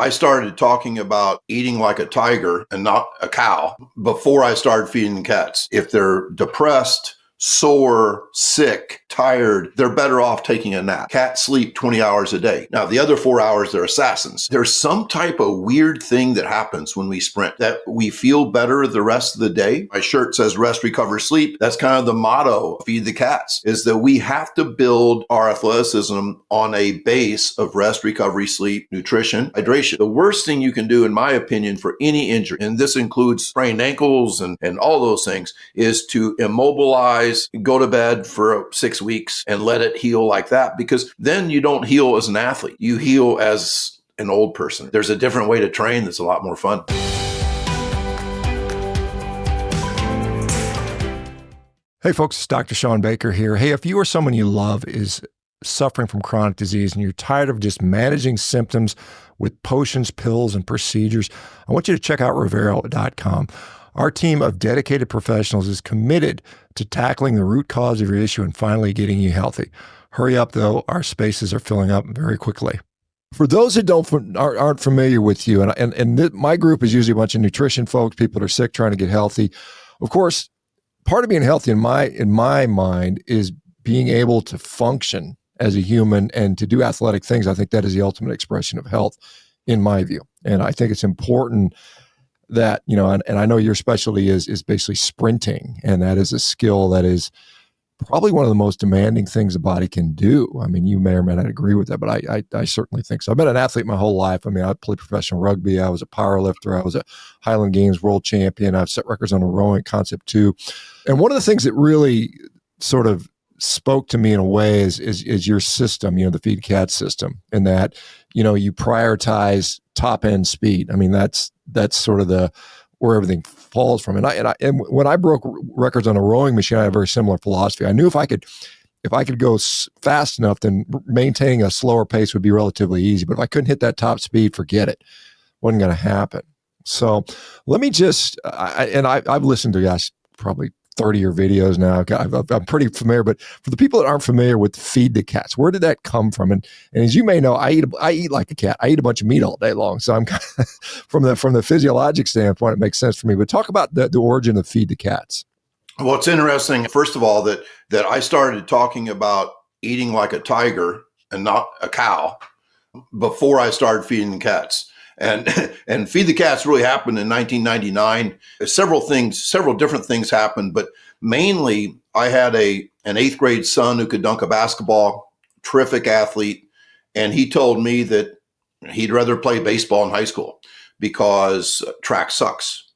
I started talking about eating like a tiger and not a cow before I started feeding the cats. If they're depressed, sore, sick, tired, they're better off taking a nap. Cats sleep 20 hours a day. Now, the other 4 hours, they're assassins. There's some type of weird thing that happens when we sprint that we feel better the rest of the day. My shirt says rest, recover, sleep. That's kind of the motto of Feed the Cats, is that we have to build our athleticism on a base of rest, recovery, sleep, nutrition, hydration. The worst thing you can do, in my opinion, for any injury, and this includes sprained ankles and all those things, is to immobilize, go to bed for 6 weeks and let it heal like that, because then you don't heal as an athlete. You heal as an old person. There's a different way to train that's a lot more fun. Hey folks, it's Dr. ShawnBaker here. Hey, if you or someone you love is suffering from chronic disease and you're tired of just managing symptoms with potions, pills, and procedures, I want you to check out Revero.com. Our team of dedicated professionals is committed to tackling the root cause of your issue and finally getting you healthy. Hurry up, though. Our spaces are filling up very quickly. For those that aren't familiar with you, my group is usually a bunch of nutrition folks, people that are sick trying to get healthy. Of course, part of being healthy in my mind is being able to function as a human and to do athletic things. I think that is the ultimate expression of health, in my view. And I think it's important that, and I know your specialty is basically sprinting, and that is a skill that is probably one of the most demanding things a body can do. I mean, you may or may not agree with that, but I certainly think so. I've been an athlete my whole life. I mean, I played professional rugby. I was a power lifter. I was a Highland Games world champion. I've set records on a rowing concept too. And one of the things that really sort of spoke to me in a way is your system, the Feed Cat system, in that, you prioritize top end speed. I mean, that's sort of where everything falls from. And when I broke records on a rowing machine, I had a very similar philosophy. I knew if I could go fast enough, then maintaining a slower pace would be relatively easy. But if I couldn't hit that top speed, forget it. Wasn't going to happen. So let me just, I've listened to, gosh, probably 30 of your videos now. I'm pretty familiar, but for the people that aren't familiar with Feed the Cats, where did that come from? And as you may know, I eat like a cat. I eat a bunch of meat all day long. So I'm kind of, from the physiologic standpoint, it makes sense for me. But talk about the origin of Feed the Cats. Well, it's interesting, first of all, that I started talking about eating like a tiger and not a cow before I started feeding the cats. And Feed the Cats really happened in 1999. Several different things happened, but mainly I had an 8th grade son who could dunk a basketball, terrific athlete. And he told me that he'd rather play baseball in high school because track sucks.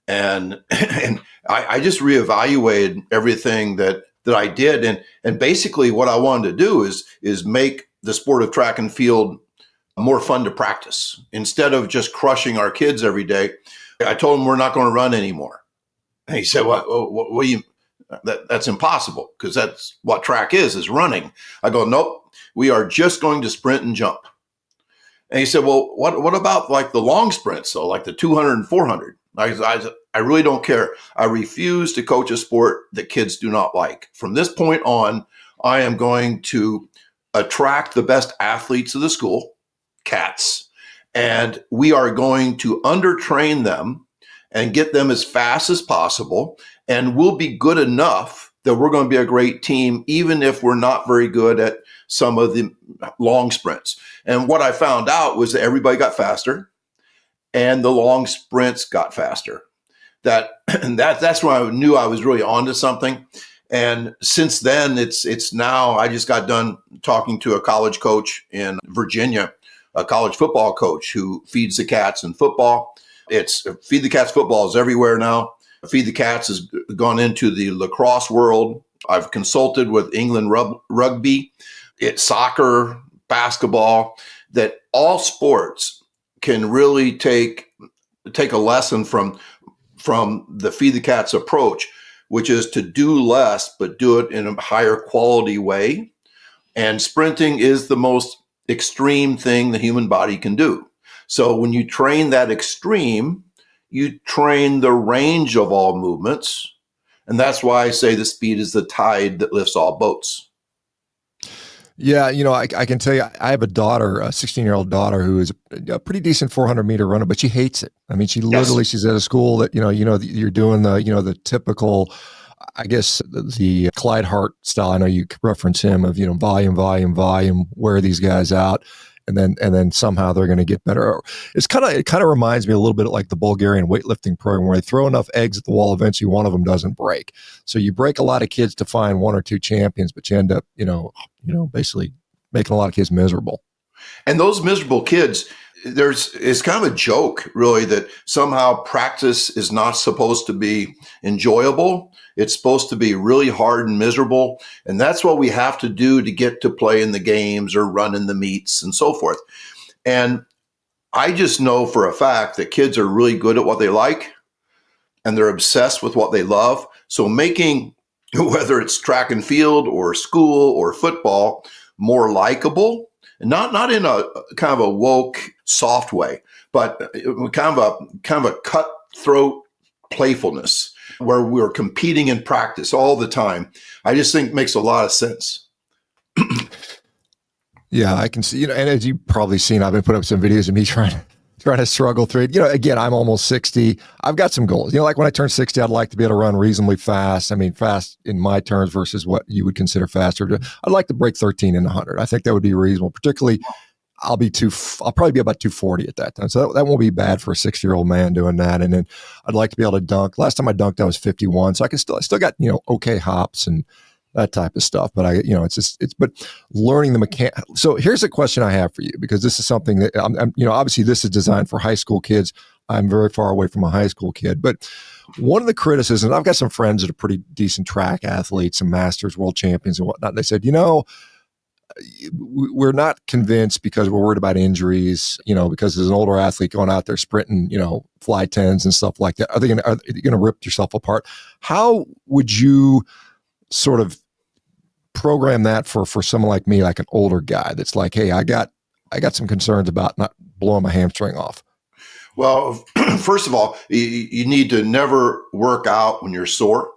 And I just reevaluated everything that I did. And basically what I wanted to do is make the sport of track and field more fun to practice. Instead of just crushing our kids every day, I told him we're not going to run anymore. And he said, what do you, that's impossible, because that's what track is running. I go, nope, we are just going to sprint and jump. And he said, well, what about like the long sprints though, like the 200 and 400? I really don't care. I refuse to coach a sport that kids do not like. From this point on, I am going to attract the best athletes of the school, cats, and we are going to undertrain them and get them as fast as possible, and we'll be good enough that we're going to be a great team, even if we're not very good at some of the long sprints. And what I found out was that everybody got faster and the long sprints got faster. That's when I knew I was really onto something. And since then, it's now, I just got done talking to a college coach in Virginia, a college football coach who feeds the cats in football. It's Feed the Cats football is everywhere now. Feed the Cats has gone into the lacrosse world. I've consulted with England rugby, it's soccer, basketball, that all sports can really take a lesson from the Feed the Cats approach, which is to do less, but do it in a higher quality way. And sprinting is the most extreme thing the human body can do. So when you train that extreme, you train the range of all movements. And that's why I say the speed is the tide that lifts all boats. Yeah, I can tell you, I have a daughter, a 16-year-old daughter who is a pretty decent 400-meter runner, but she hates it. I mean, Yes. she's at a school that, you're doing the typical, I guess, the Clyde Hart style. I know you reference him of, volume, volume, volume, wear these guys out. And then somehow they're going to get better. It kind of reminds me a little bit like the Bulgarian weightlifting program, where they throw enough eggs at the wall, eventually one of them doesn't break. So you break a lot of kids to find one or two champions, but you end up, basically making a lot of kids miserable. And those miserable kids, it's kind of a joke, really, that somehow practice is not supposed to be enjoyable. It's supposed to be really hard and miserable. And that's what we have to do to get to play in the games or run in the meets and so forth. And I just know for a fact that kids are really good at what they like and they're obsessed with what they love. So making, whether it's track and field or school or football, more likable, not in a kind of a woke, soft way, but kind of a cutthroat playfulness where we're competing in practice all the time. I just think makes a lot of sense. Yeah, I can see, and as you've probably seen, I've been putting up some videos of me trying to struggle through it. Again, I'm almost 60. I've got some goals. Like when I turn 60, I'd like to be able to run reasonably fast. I mean, fast in my terms versus what you would consider faster. I'd like to break 13 in 100. I think that would be reasonable. Particularly, I'll probably be about 240 at that time. So that won't be bad for a 60-year-old man doing that. And then I'd like to be able to dunk. Last time I dunked, I was 51. So I still got, okay hops and that type of stuff. But but learning the mechanics. So here's a question I have for you, because this is something that obviously this is designed for high school kids. I'm very far away from a high school kid, but one of the criticisms, I've got some friends that are pretty decent track athletes, some masters, world champions and whatnot. And they said, we're not convinced because we're worried about injuries, because as an older athlete going out there sprinting, fly 10s and stuff like that, are you going to rip yourself apart? How would you sort of program that for someone like me, like an older guy that's like, hey, I got some concerns about not blowing my hamstring off? Well, first of all, you need to never work out when you're sore,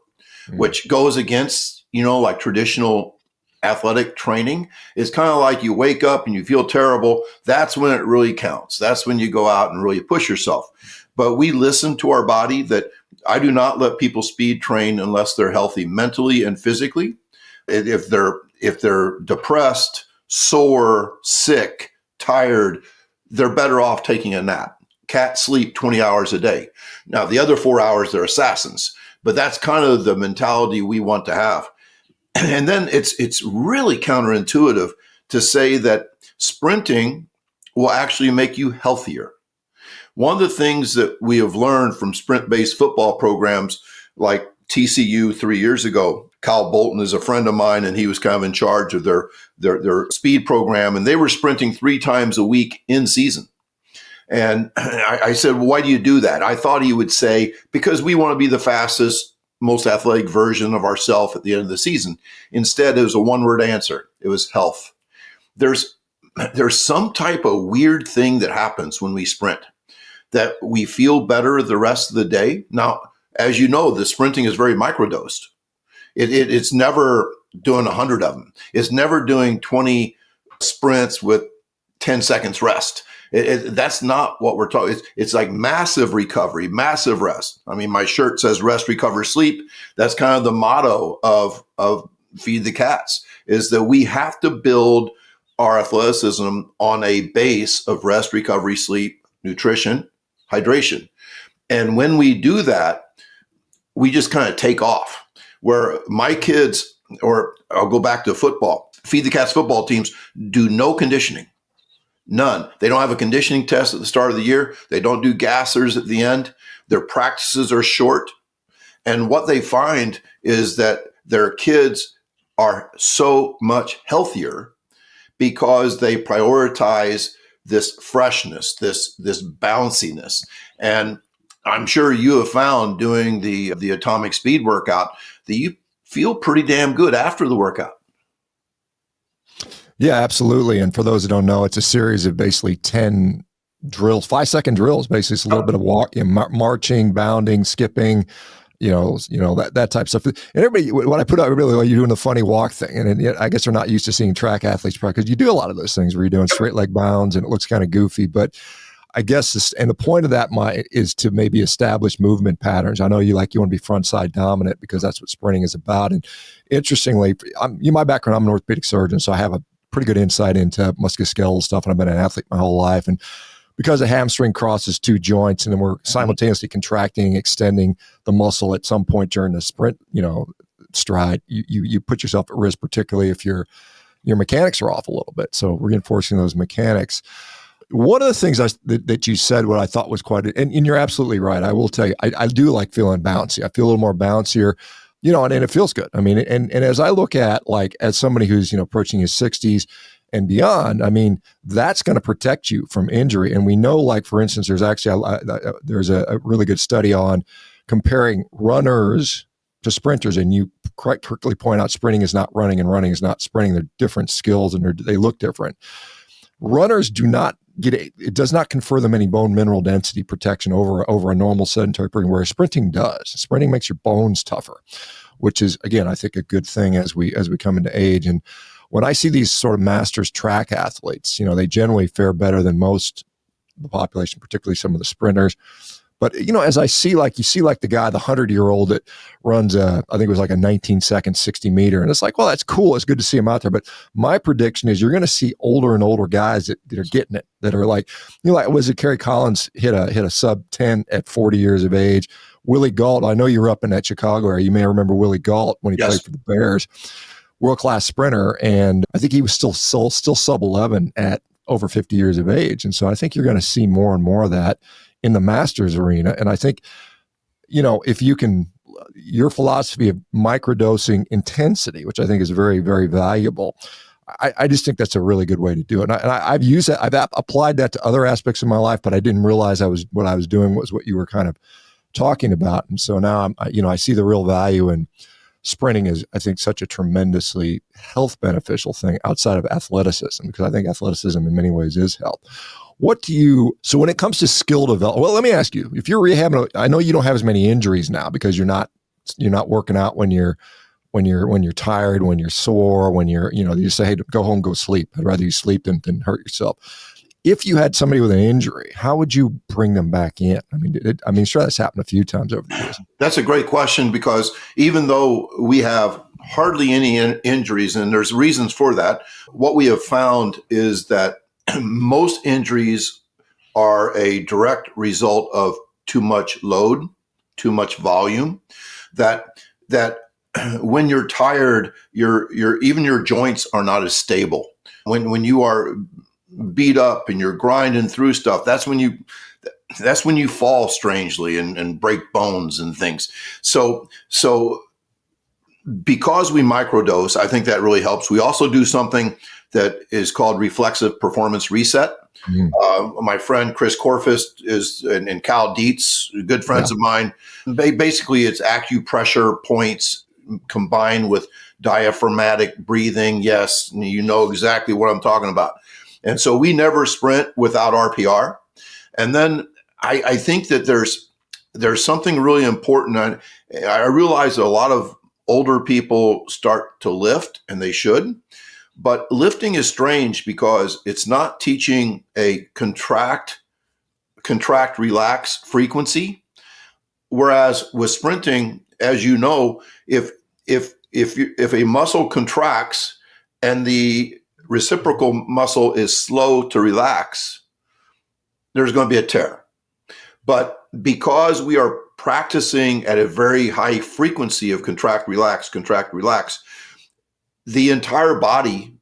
which goes against, like traditional athletic training. It's kind of like you wake up and you feel terrible. That's when it really counts. That's when you go out and really push yourself. But we listen to our body. That I do not let people speed train unless they're healthy mentally and physically. If they're depressed, sore, sick, tired, they're better off taking a nap. Cats sleep 20 hours a day. Now, the other 4 hours, they're assassins. But that's kind of the mentality we want to have. And then it's really counterintuitive to say that sprinting will actually make you healthier. One of the things that we have learned from sprint-based football programs like TCU 3 years ago, Kyle Bolton is a friend of mine, and he was kind of in charge of their speed program, and they were sprinting 3 times a week in season. And I said, well, why do you do that? I thought he would say, because we want to be the fastest, most athletic version of ourselves at the end of the season. Instead, it was a one-word answer. It was health. There's some type of weird thing that happens when we sprint, that we feel better the rest of the day. Now, as you know, the sprinting is very microdosed. It's never doing 100 of them. It's never doing 20 sprints with 10 seconds rest. That's not what we're talking. It's like massive recovery, massive rest. I mean, my shirt says rest, recover, sleep. That's kind of the motto of Feed the Cats, is that we have to build our athleticism on a base of rest, recovery, sleep, nutrition, hydration. And when we do that, we just kind of take off. Where my kids, or I'll go back to football, Feed the Cats football teams do no conditioning. None. They don't have a conditioning test at the start of the year. They don't do gassers at the end. Their practices are short. And what they find is that their kids are so much healthier because they prioritize this freshness, this bounciness. And I'm sure you have found doing the atomic speed workout that you feel pretty damn good after the workout. Yeah, absolutely. And for those who don't know, it's a series of basically 10 drills, 5-second drills. Basically, it's a little bit of marching, bounding, skipping, that type of stuff. And everybody, when I put out, really, like, you're doing the funny walk thing, and yet I guess they're not used to seeing track athletes because you do a lot of those things where you're doing straight leg bounds and it looks kind of goofy, but I guess and the point of that is to maybe establish movement patterns. I know you want to be front side dominant because that's what sprinting is about. And interestingly, my background, I'm an orthopedic surgeon, so I have a pretty good insight into musculoskeletal stuff, and I've been an athlete my whole life. And because a hamstring crosses two joints, and then we're simultaneously contracting, extending the muscle at some point during the sprint, stride, you put yourself at risk, particularly if your mechanics are off a little bit. So reinforcing those mechanics. One of the things that you said, what I thought was and you're absolutely right. I will tell you, I do like feeling bouncy. I feel a little more bouncier, and it feels good. I mean, and as I look at, as somebody who's, approaching his 60s and beyond, I mean, that's going to protect you from injury. And we know, for instance, there's actually, there's a really good study on comparing runners to sprinters. And you correctly point out sprinting is not running and running is not sprinting. They're different skills and they look different. Runners do not it does not confer them any bone mineral density protection over a normal sedentary person, whereas sprinting does. Sprinting makes your bones tougher, which is, again, I think a good thing as we come into age. And when I see these sort of masters track athletes, they generally fare better than most of the population, particularly some of the sprinters. But, as I see, you see the guy, the 100-year-old that runs, I think it was a 19-second 60 meter. And it's well, that's cool. It's good to see him out there. But my prediction is you're going to see older and older guys that are getting it, that are was it Kerry Collins hit a sub 10 at 40 years of age? Willie Gault, I know you were up in that Chicago area. You may remember Willie Gault when he played for the Bears, world-class sprinter. And I think he was still sub 11 at over 50 years of age. And so I think you're going to see more and more of that in the Masters arena. And I think, if you can, your philosophy of microdosing intensity, which I think is very, very valuable, I just think that's a really good way to do it. And I've used that. I've applied that to other aspects of my life, but I didn't realize what I was doing was what you were kind of talking about. And so now I see the real value in sprinting is, I think, such a tremendously health beneficial thing outside of athleticism, because I think athleticism in many ways is health. So when it comes to skill development, well, let me ask you, if you're rehabbing, I know you don't have as many injuries now because you're not working out when you're tired, when you're sore, when you just say, hey, go home, go sleep. I'd rather you sleep than hurt yourself. If you had somebody with an injury, how would you bring them back in? I mean, sure, that's happened a few times over the years. That's a great question, because even though we have hardly any injuries, and there's reasons for that, what we have found is that most injuries are a direct result of too much load, too much volume, that when you're tired, even your joints are not as stable. When you are beat up and you're grinding through stuff, that's when you fall strangely and break bones and things. So because we microdose, I think that really helps. We also do something that is called reflexive performance reset. My friend Chris Korfist and Cal Dietz, good friends of mine. Basically, it's acupressure points combined with diaphragmatic breathing. Yes, you know exactly what I'm talking about. And so we never sprint without RPR. And then I think that there's something really important. I realize that a lot of older people start to lift, and they should. But lifting is strange because it's not teaching a contract, relax frequency. Whereas with sprinting, as you know, if a muscle contracts and the reciprocal muscle is slow to relax, there's going to be a tear. But because we are practicing at a very high frequency of contract, relax, the entire body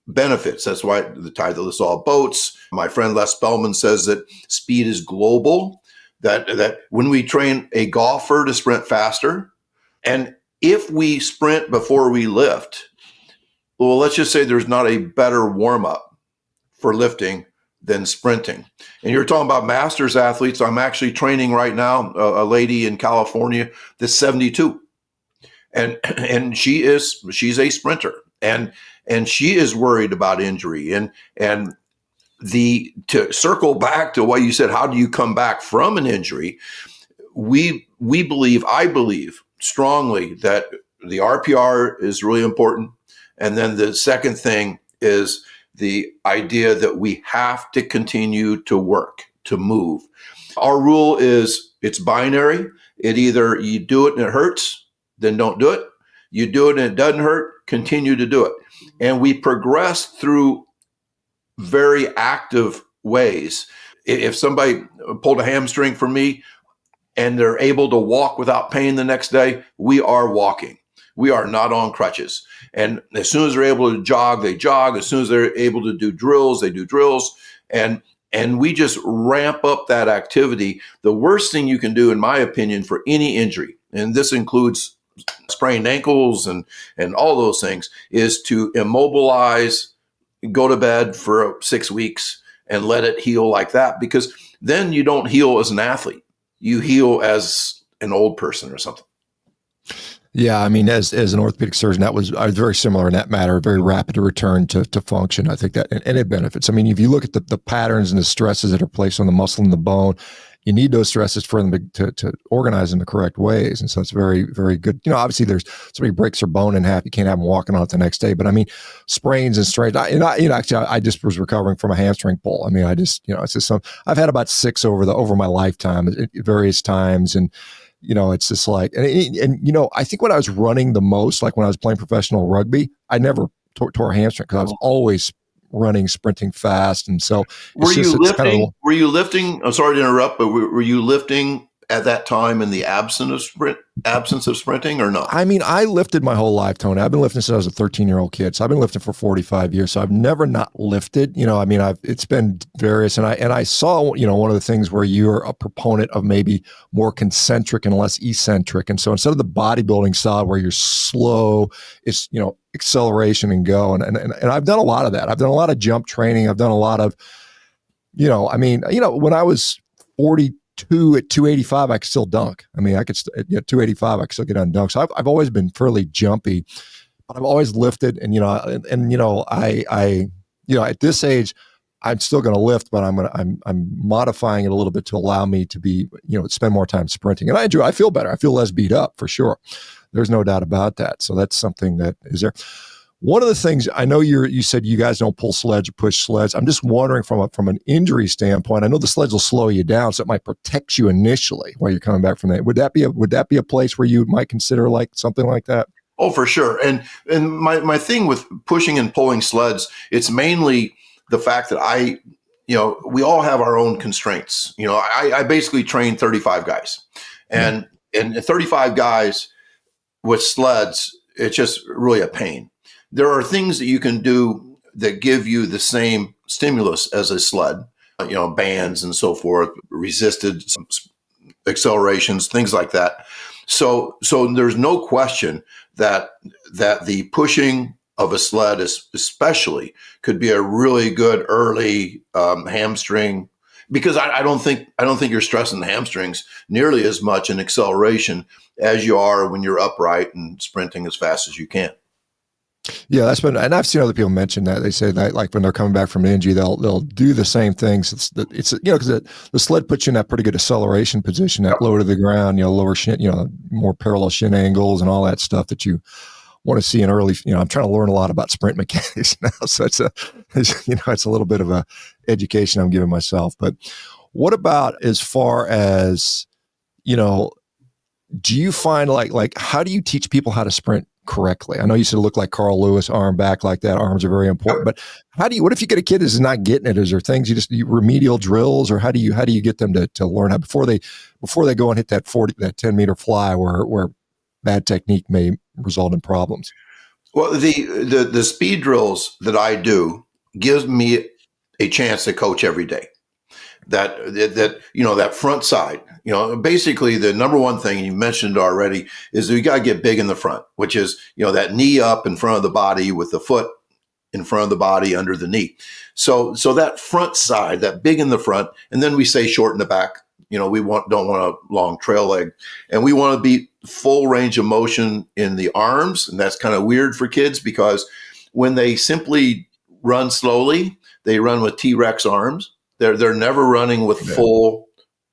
benefits. That's why the tide that lifts all boats. My friend Les Spellman says that speed is global, that when we train a golfer to sprint faster, and if we sprint before we lift, well, let's just say there's not a better warm-up for lifting than sprinting. And you're talking about masters athletes. I'm actually training right now a lady in California that's 72. And she's a sprinter, and she is worried about injury. And to circle back to what you said, how do you come back from an injury? We I believe strongly that the RPR is really important. And then the second thing is the idea that we have to continue to work, to move. Our rule is it's binary. It either you do it and it hurts, then don't do it. You do it and it doesn't hurt, continue to do it. And we progress through very active ways. If somebody pulled a hamstring for me and they're able to walk without pain the next day, we are walking. We are not on crutches. And as soon as they're able to jog, they jog. As soon as they're able to do drills, they do drills. And we just ramp up that activity. The worst thing you can do, in my opinion, for any injury, and this includes sprained ankles and all those things, is to immobilize, go to bed for 6 weeks and let it heal like that, because then you don't heal as an athlete. You heal as an old person or something. Yeah, I mean, as an orthopedic surgeon, I was very similar in that matter, very rapid to return to function. I think that, and it benefits. I mean, if you look at the patterns and the stresses that are placed on the muscle and the bone, you need those stresses for them to organize in the correct ways. And so it's very, very good. Obviously there's somebody breaks their bone in half, you can't have them walking on it the next day. But I mean, sprains and strains, actually, I just was recovering from a hamstring pull. I mean, it's just I've had about 6 over my lifetime at various times. And, it's just like, and I think when I was running the most, like when I was playing professional rugby, I never tore a hamstring because I was always running, sprinting fast. And so were you lifting? I'm sorry to interrupt, but were you lifting at that time in the absence of sprinting or not? I mean, I lifted my whole life, Tony. I've been lifting since I was a 13-year-old kid. So I've been lifting for 45 years. So I've never not lifted. It's been various. And I saw, one of the things where you're a proponent of maybe more concentric and less eccentric. And so instead of the bodybuilding style where you're slow, it's, acceleration and go. And I've done a lot of that. I've done a lot of jump training. I've done a lot of, when I was 42 at 285, I could still dunk. I mean, at 285, I could still get on dunk. So I've always been fairly jumpy, but I've always lifted. And, I at this age, I'm still going to lift, but I'm modifying it a little bit to allow me to be, spend more time sprinting. And I feel better. I feel less beat up for sure. There's no doubt about that. So that's something that is there. One of the things I know you said you guys don't pull sleds or push sleds. I'm just wondering from an injury standpoint. I know the sleds will slow you down, so it might protect you initially while you're coming back from that. Would that be a place where you might consider like something like that? Oh, for sure. And my thing with pushing and pulling sleds, it's mainly the fact that we all have our own constraints. I basically train 35 guys, and 35 guys with sleds, it's just really a pain. There are things that you can do that give you the same stimulus as a sled, bands and so forth, resisted accelerations, things like that. So there's no question that the pushing of a sled especially could be a really good early hamstring, because I don't think you're stressing the hamstrings nearly as much in acceleration as you are when you're upright and sprinting as fast as you can. Yeah, and I've seen other people mention that. They say that like when they're coming back from an injury, they'll do the same things. It's because the sled puts you in that pretty good acceleration position, that low to the ground, lower shin, more parallel shin angles and all that stuff that you want to see in early. I'm trying to learn a lot about sprint mechanics now, so it's a little bit of a education I'm giving myself. But what about as far as do you find like how do you teach people how to sprint correctly? I know you said look like Carl Lewis, arm back like that. Arms are very important, but what if you get a kid that's not getting it? Is there things you remedial drills, or how do you get them to learn how before they go and hit that 10-meter fly where bad technique may result in problems? Well, the speed drills that I do gives me a chance to coach every day. That front side, basically the number one thing you mentioned already is that you got to get big in the front, which is, that knee up in front of the body with the foot in front of the body under the knee. So that front side, that big in the front, and then we say short in the back. We don't want a long trail leg, and we want to be full range of motion in the arms. And that's kind of weird for kids because when they simply run slowly, they run with T-Rex arms. They're never running with full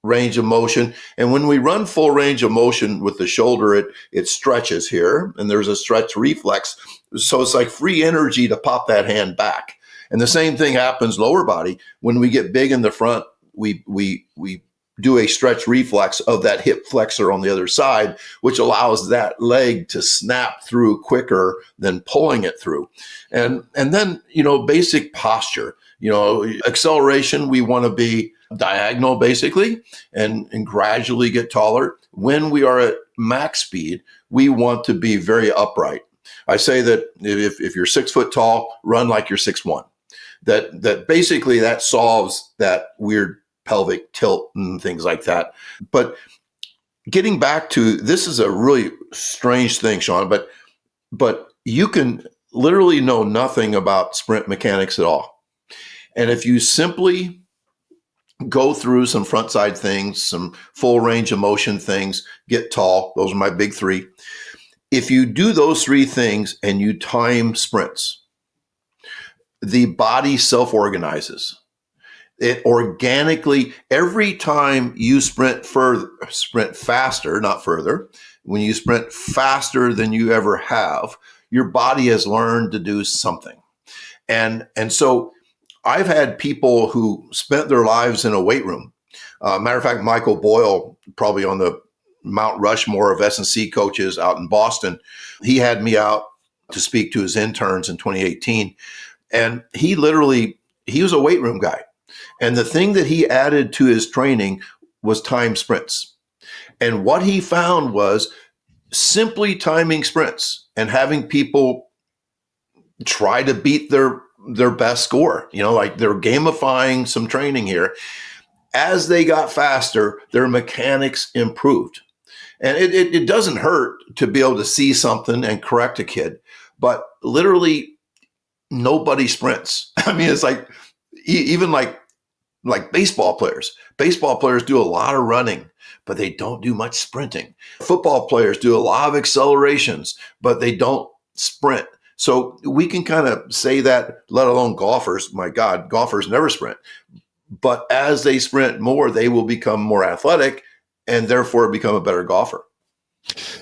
range of motion. And when we run full range of motion with the shoulder, it stretches here and there's a stretch reflex. So it's like free energy to pop that hand back. And the same thing happens lower body. When we get big in the front, we do a stretch reflex of that hip flexor on the other side, which allows that leg to snap through quicker than pulling it through. And then, basic posture, acceleration, we want to be diagonal basically and gradually get taller. When we are at max speed, we want to be very upright. I say that if you're 6 foot tall, run like you're 6'1". That basically that solves that weird pelvic tilt and things like that. But getting back to, this is a really strange thing, Shawn, but you can literally know nothing about sprint mechanics at all. And if you simply go through some front side things, some full range of motion things, get tall, those are my big three. If you do those three things and you time sprints, the body self-organizes. It organically, every time you sprint faster, not further, when you sprint faster than you ever have, your body has learned to do something. And so I've had people who spent their lives in a weight room. Matter of fact, Michael Boyle, probably on the Mount Rushmore of S&C coaches out in Boston, he had me out to speak to his interns in 2018. And he was a weight room guy. And the thing that he added to his training was time sprints. And what he found was simply timing sprints and having people try to beat their best score, like they're gamifying some training here. As they got faster, their mechanics improved. And it doesn't hurt to be able to see something and correct a kid, but literally nobody sprints. I mean, it's like, even like baseball players. Baseball players do a lot of running, but they don't do much sprinting. Football players do a lot of accelerations, but they don't sprint. So we can kind of say that, let alone golfers. My God, golfers never sprint. But as they sprint more, they will become more athletic and therefore become a better golfer.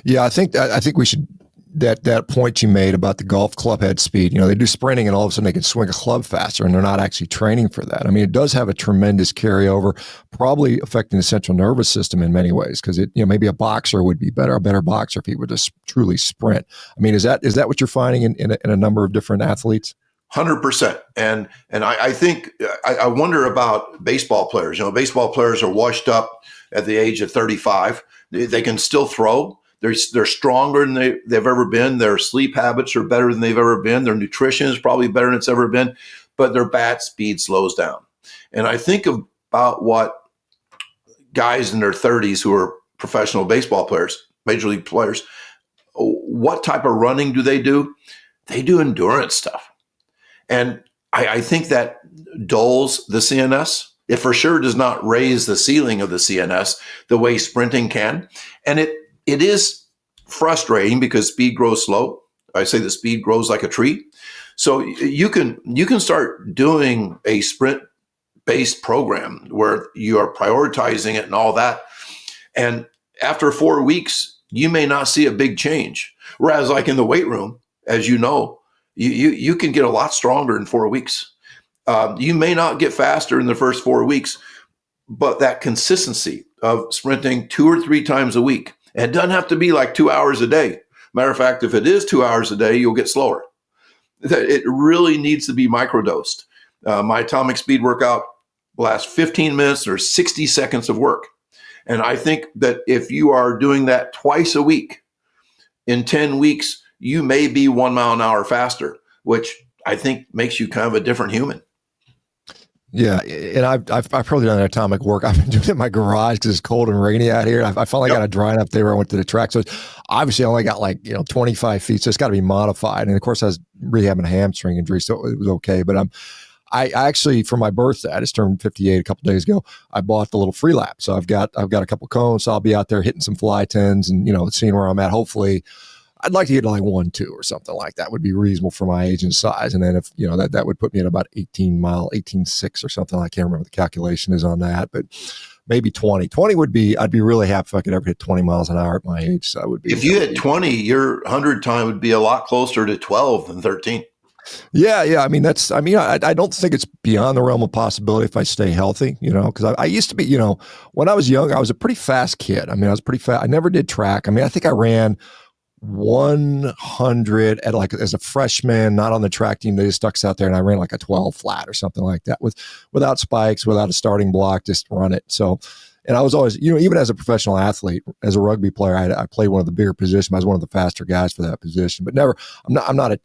Yeah, I think we should, that point you made about the golf club head speed, they do sprinting and all of a sudden they can swing a club faster and they're not actually training for that. I mean, it does have a tremendous carryover, probably affecting the central nervous system in many ways, because maybe a boxer would be a better boxer if he would just truly sprint. I mean, is that what you're finding in a number of different athletes? 100%. And I think, I wonder about baseball players. Baseball players are washed up at the age of 35. They can still throw. They're stronger than they've ever been. Their sleep habits are better than they've ever been. Their nutrition is probably better than it's ever been, but their bat speed slows down. And I think about what guys in their 30s who are professional baseball players, major league players, what type of running do? They do endurance stuff. And I think that dulls the CNS. It for sure does not raise the ceiling of the CNS the way sprinting can. And it is frustrating because speed grows slow. I say that speed grows like a tree. So you can start doing a sprint-based program where you are prioritizing it and all that. And after 4 weeks, you may not see a big change. Whereas like in the weight room, as you know, you can get a lot stronger in 4 weeks. You may not get faster in the first 4 weeks, but that consistency of sprinting 2 or 3 times a week, and it doesn't have to be like 2 hours a day. Matter of fact, if it is 2 hours a day, you'll get slower. It really needs to be microdosed. My atomic speed workout lasts 15 minutes or 60 seconds of work. And I think that if you are doing that twice a week, in 10 weeks, you may be 1 mile an hour faster, which I think makes you kind of a different human. Yeah, and I've probably done atomic work. I've been doing it in my garage because it's cold and rainy out here. I finally got it dry enough there where I went to the track. So obviously I only got 25 feet, so it's got to be modified. And of course I was rehabbing a hamstring injury, so it was okay. But I actually, for my birthday, I just turned 58 a couple of days ago, I bought the little free lap. So I've got a couple cones, so I'll be out there hitting some fly tens and seeing where I'm at. Hopefully I'd like to get like 1-2 or something like that would be reasonable for my age and size. And then if, that would put me at about 18.6 or something. I can't remember what the calculation is on that, but maybe 20. 20 would be, I'd be really happy if I could ever hit 20 miles an hour at my age. So I would be. If you hit 20, your 100 time would be a lot closer to 12 than 13. Yeah. I mean, I don't think it's beyond the realm of possibility if I stay healthy, because I used to be, when I was young, I was a pretty fast kid. I mean, I was pretty fast. I never did track. I mean, I think I ran 100 at as a freshman, not on the track team. They just stuck us out there and I ran like a 12 flat or something like that without spikes, without a starting block, just run it. So, and I was always, even as a professional athlete, as a rugby player, I played one of the bigger positions. I was one of the faster guys for that position, but never, I'm not a,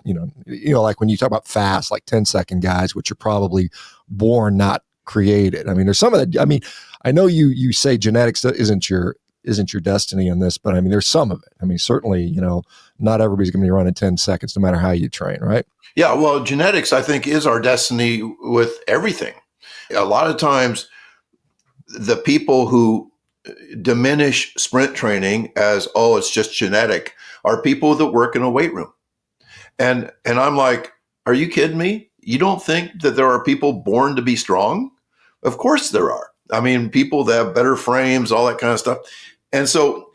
like when you talk about fast, like 10-second guys, which are probably born, not created. I mean, there's some of that. I mean, I know you say genetics isn't your destiny in this, but I mean, there's some of it. I mean, certainly, not everybody's going to be running 10 seconds, no matter how you train, right? Yeah. Well, genetics, I think, is our destiny with everything. A lot of times the people who diminish sprint training as, oh, it's just genetic, are people that work in a weight room. And I'm like, are you kidding me? You don't think that there are people born to be strong? Of course there are. I mean, people that have better frames, all that kind of stuff. And so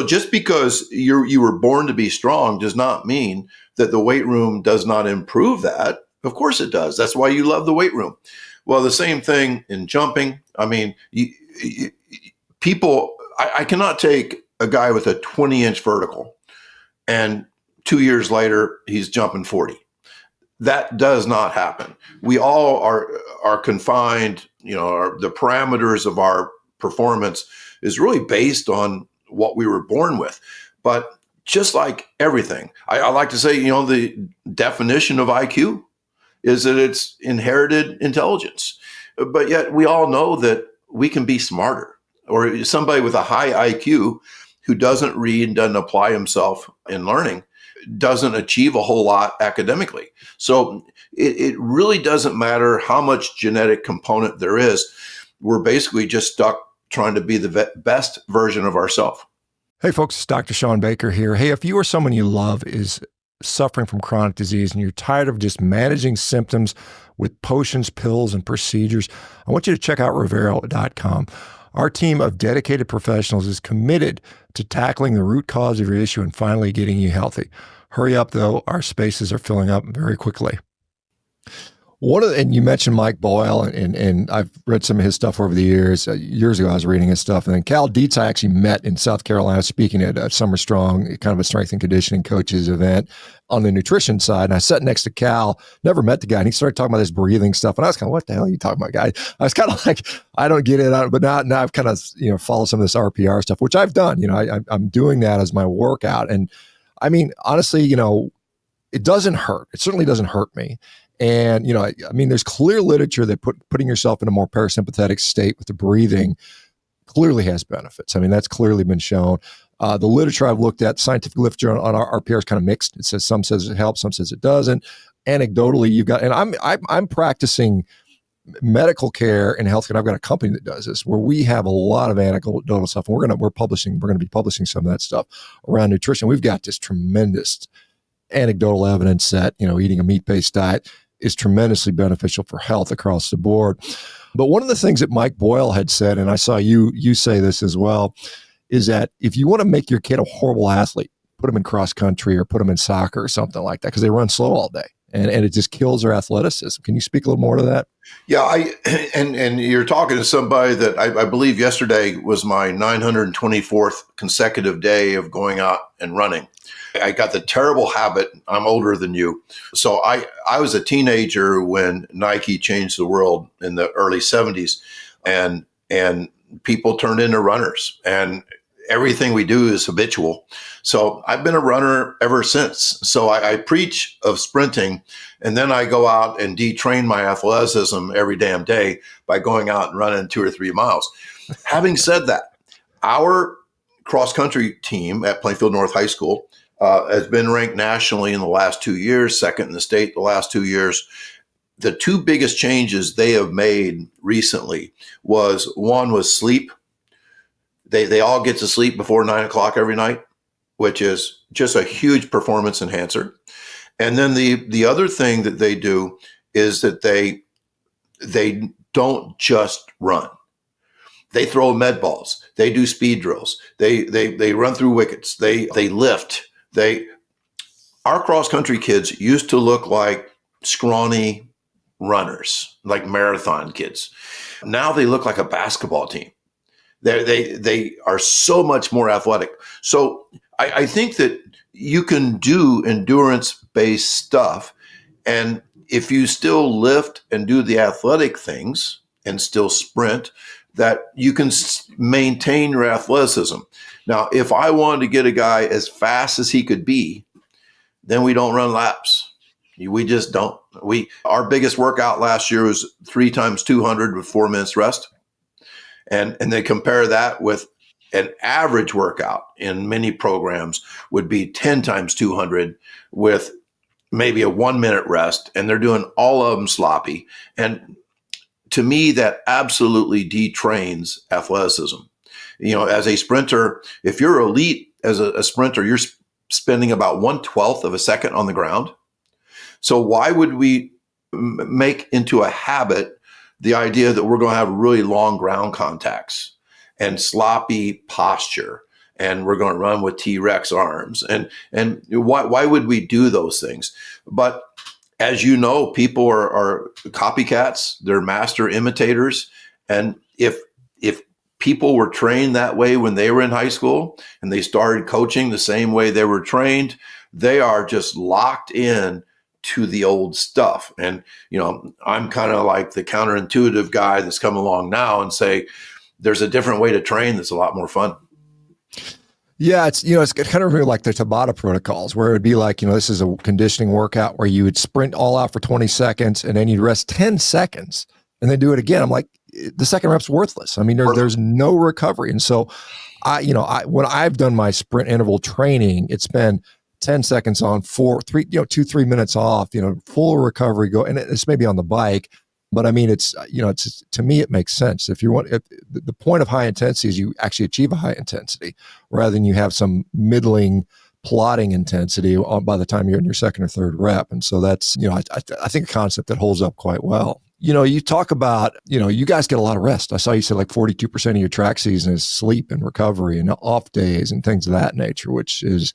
just because you were born to be strong does not mean that the weight room does not improve that. Of course it does. That's why you love the weight room. Well, the same thing in jumping. I mean, I cannot take a guy with a 20-inch vertical and 2 years later he's jumping 40. That does not happen. We all are confined, the parameters of our performance is really based on what we were born with. But just like everything, I like to say, the definition of IQ is that it's inherited intelligence. But yet we all know that we can be smarter. Or somebody with a high IQ who doesn't read and doesn't apply himself in learning doesn't achieve a whole lot academically. So it really doesn't matter how much genetic component there is. We're basically just stuck trying to be the best version of ourselves. Hey folks, it's Dr. ShawnBaker here. Hey, if you or someone you love is suffering from chronic disease and you're tired of just managing symptoms with potions, pills, and procedures, I want you to check out Revero.com. Our team of dedicated professionals is committed to tackling the root cause of your issue and finally getting you healthy. Hurry up, though. Our spaces are filling up very quickly. And you mentioned Mike Boyle, and I've read some of his stuff over the years. Years ago, I was reading his stuff. And then Cal Dietz, I actually met in South Carolina speaking at Summer Strong, kind of a strength and conditioning coaches event on the nutrition side. And I sat next to Cal, never met the guy, and he started talking about this breathing stuff. And I was kind of, what the hell are you talking about, guy? I was kind of like, I don't get it. But now I've kind of, followed some of this RPR stuff, which I've done. I'm doing that as my workout. And I mean, honestly, it doesn't hurt. It certainly doesn't hurt me. And, I mean, there's clear literature that putting yourself in a more parasympathetic state with the breathing clearly has benefits. I mean, that's clearly been shown. The literature I've looked at, scientific literature on our RPR is kind of mixed. It says some says it helps, some says it doesn't. Anecdotally, you've got, and I'm practicing medical care and healthcare. I've got a company that does this where we have a lot of anecdotal stuff. And we're going to be publishing some of that stuff around nutrition. We've got this tremendous anecdotal evidence that, eating a meat-based diet is tremendously beneficial for health across the board. But one of the things that Mike Boyle had said, and I saw you say this as well, is that if you want to make your kid a horrible athlete, put them in cross country or put them in soccer or something like that, because they run slow all day. And it just kills their athleticism. Can you speak a little more to that? Yeah, and you're talking to somebody that I believe yesterday was my 924th consecutive day of going out and running. I got the terrible habit. I'm older than you. So I was a teenager when Nike changed the world in the early 70s and people turned into runners and everything we do is habitual. So I've been a runner ever since. So I preach of sprinting and then I go out and detrain my athleticism every damn day by going out and running 2 or 3 miles. Having said that, our cross-country team at Plainfield North High School has been ranked nationally in the last 2 years, second in the state the last 2 years. The 2 biggest changes they have made recently was sleep. They all get to sleep before 9 o'clock every night, which is just a huge performance enhancer. And then the other thing that they do is that they don't just run. They throw med balls. They do speed drills. They run through wickets. They lift. Our cross country kids used to look like scrawny runners, like marathon kids. Now they look like a basketball team. They are so much more athletic. So I think that you can do endurance-based stuff, and if you still lift and do the athletic things and still sprint, that you can maintain your athleticism. Now, if I wanted to get a guy as fast as he could be, then we don't run laps. We just don't. Our biggest workout last year was 3 times 200 with 4 minutes rest. And they compare that with an average workout in many programs would be 10 times 200 with maybe a 1 minute rest. And they're doing all of them sloppy. And to me, that absolutely detrains athleticism. As a sprinter, if you're elite as a sprinter, you're spending about 1/12 of a second on the ground. So why would we make into a habit the idea that we're going to have really long ground contacts and sloppy posture, and we're going to run with T-Rex arms? And why would we do those things? But as you know, people are copycats. They're master imitators. And if people were trained that way when they were in high school and they started coaching the same way they were trained, they are just locked in to the old stuff. And, I'm kind of like the counterintuitive guy that's come along now and say, there's a different way to train that's a lot more fun. Yeah, it's kind of like the Tabata protocols, where it would be like, this is a conditioning workout where you would sprint all out for 20 seconds and then you'd rest 10 seconds and then do it again. I'm like, the second rep's worthless. I mean, there's no recovery. And so when I've done my sprint interval training, it's been 10 seconds on, 2-3 minutes off, full recovery go. And it's maybe on the bike, but I mean, it's to me, it makes sense. If the point of high intensity is you actually achieve a high intensity rather than you have some middling plodding intensity by the time you're in your second or third rep. And so that's, I think a concept that holds up quite well. You talk about, you guys get a lot of rest. I saw you said like 42% of your track season is sleep and recovery and off days and things of that nature, which is,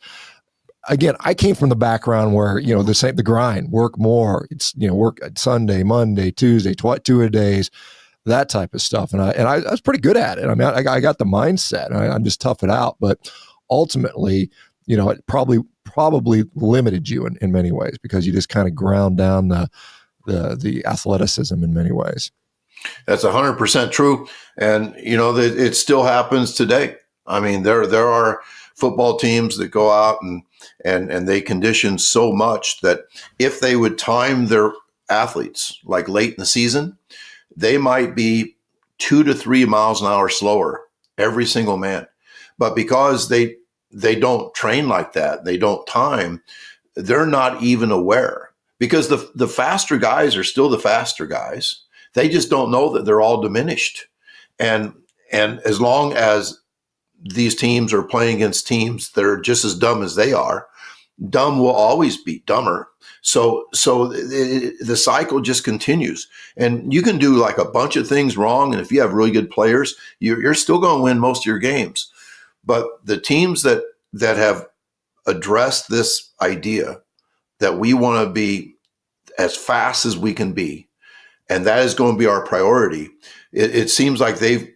again, I came from the background where, the grind, work more, it's, work Sunday, Monday, Tuesday, 2-a-days, that type of stuff. And I was pretty good at it. I mean, I got the mindset. I'm just tough it out. But ultimately, it probably limited you in many ways because you just kind of ground down the athleticism in many ways. That's 100% true. And, it still happens today. I mean, there are football teams that go out and they condition so much that if they would time their athletes like late in the season, they might be 2 to 3 miles an hour slower, every single man. But because they don't train like that, they don't time, they're not even aware, because the faster guys are still the faster guys. They just don't know that they're all diminished. And as long as these teams are playing against teams that are just as dumb as they are, dumb will always beat dumber. So the cycle just continues. And you can do like a bunch of things wrong. And if you have really good players, you're still going to win most of your games. But the teams that have addressed this idea that we want to be as fast as we can be, and that is going to be our priority, it seems like they've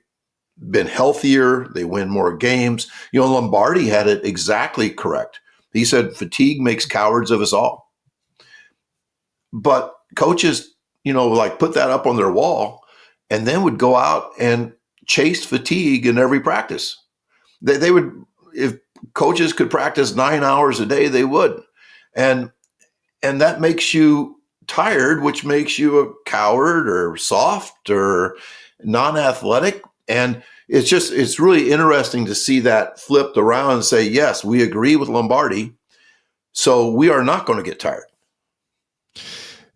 been healthier. They win more games. Lombardi had it exactly correct. He said, fatigue makes cowards of us all. But coaches, put that up on their wall and then would go out and chase fatigue in every practice. They would, if coaches could practice 9 hours a day, they would. And that makes you tired, which makes you a coward or soft or non-athletic. And it's really interesting to see that flipped around and say, yes, we agree with Lombardi, so we are not going to get tired.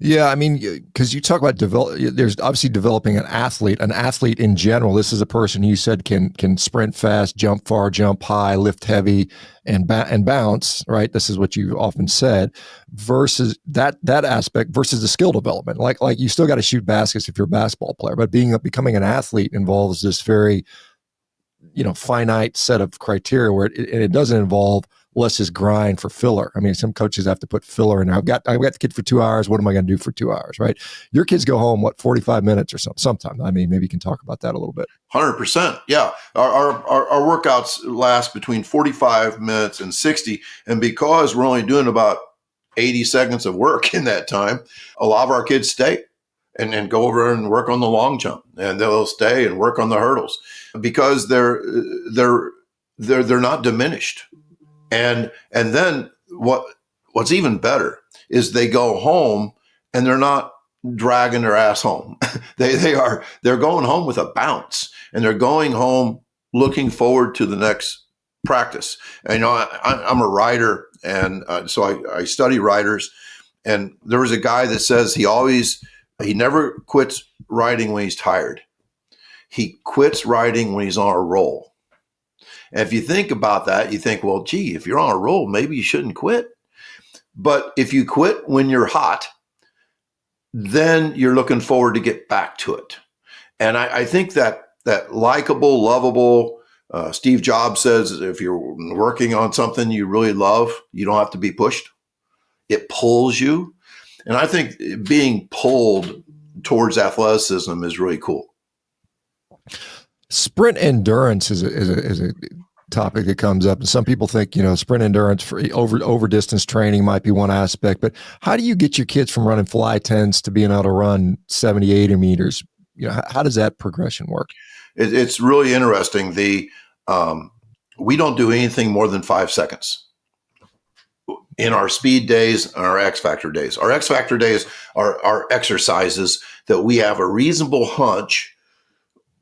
Yeah, I mean, because you talk about there's obviously developing an athlete. An athlete in general, this is a person you said can sprint fast, jump far, jump high, lift heavy, and bounce. Right. This is what you often said. Versus that aspect versus the skill development. Like you still got to shoot baskets if you're a basketball player, but becoming an athlete involves this very finite set of criteria where it doesn't involve let's just grind for filler. I mean, some coaches have to put filler in there. I've got the kid for 2 hours. What am I going to do for 2 hours? Right. Your kids go home, 45 minutes or something sometimes. I mean, maybe you can talk about that a little bit. 100%. Yeah. Our workouts last between 45 minutes and 60. And because we're only doing about 80 seconds of work in that time, a lot of our kids stay and go over and work on the long jump, and they'll stay and work on the hurdles because they're not diminished. And then what's even better is they go home and they're not dragging their ass home. they're going home with a bounce, and they're going home looking forward to the next practice. And, I'm a writer, and so I study writers. And there was a guy that says he never quits writing when he's tired. He quits writing when he's on a roll. And if you think about that, you think, well, gee, if you're on a roll, maybe you shouldn't quit. But if you quit when you're hot, then you're looking forward to get back to it. And I think that likable, lovable, Steve Jobs says, if you're working on something you really love, you don't have to be pushed. It pulls you. And I think being pulled towards athleticism is really cool. Sprint endurance is a topic that comes up, and some people think sprint endurance for over distance training might be one aspect. But how do you get your kids from running fly 10s to being able to run 70, 80 meters? How does that progression work? It's really interesting. We don't do anything more than 5 seconds in our speed days and our X Factor days. Our X Factor days are exercises that we have a reasonable hunch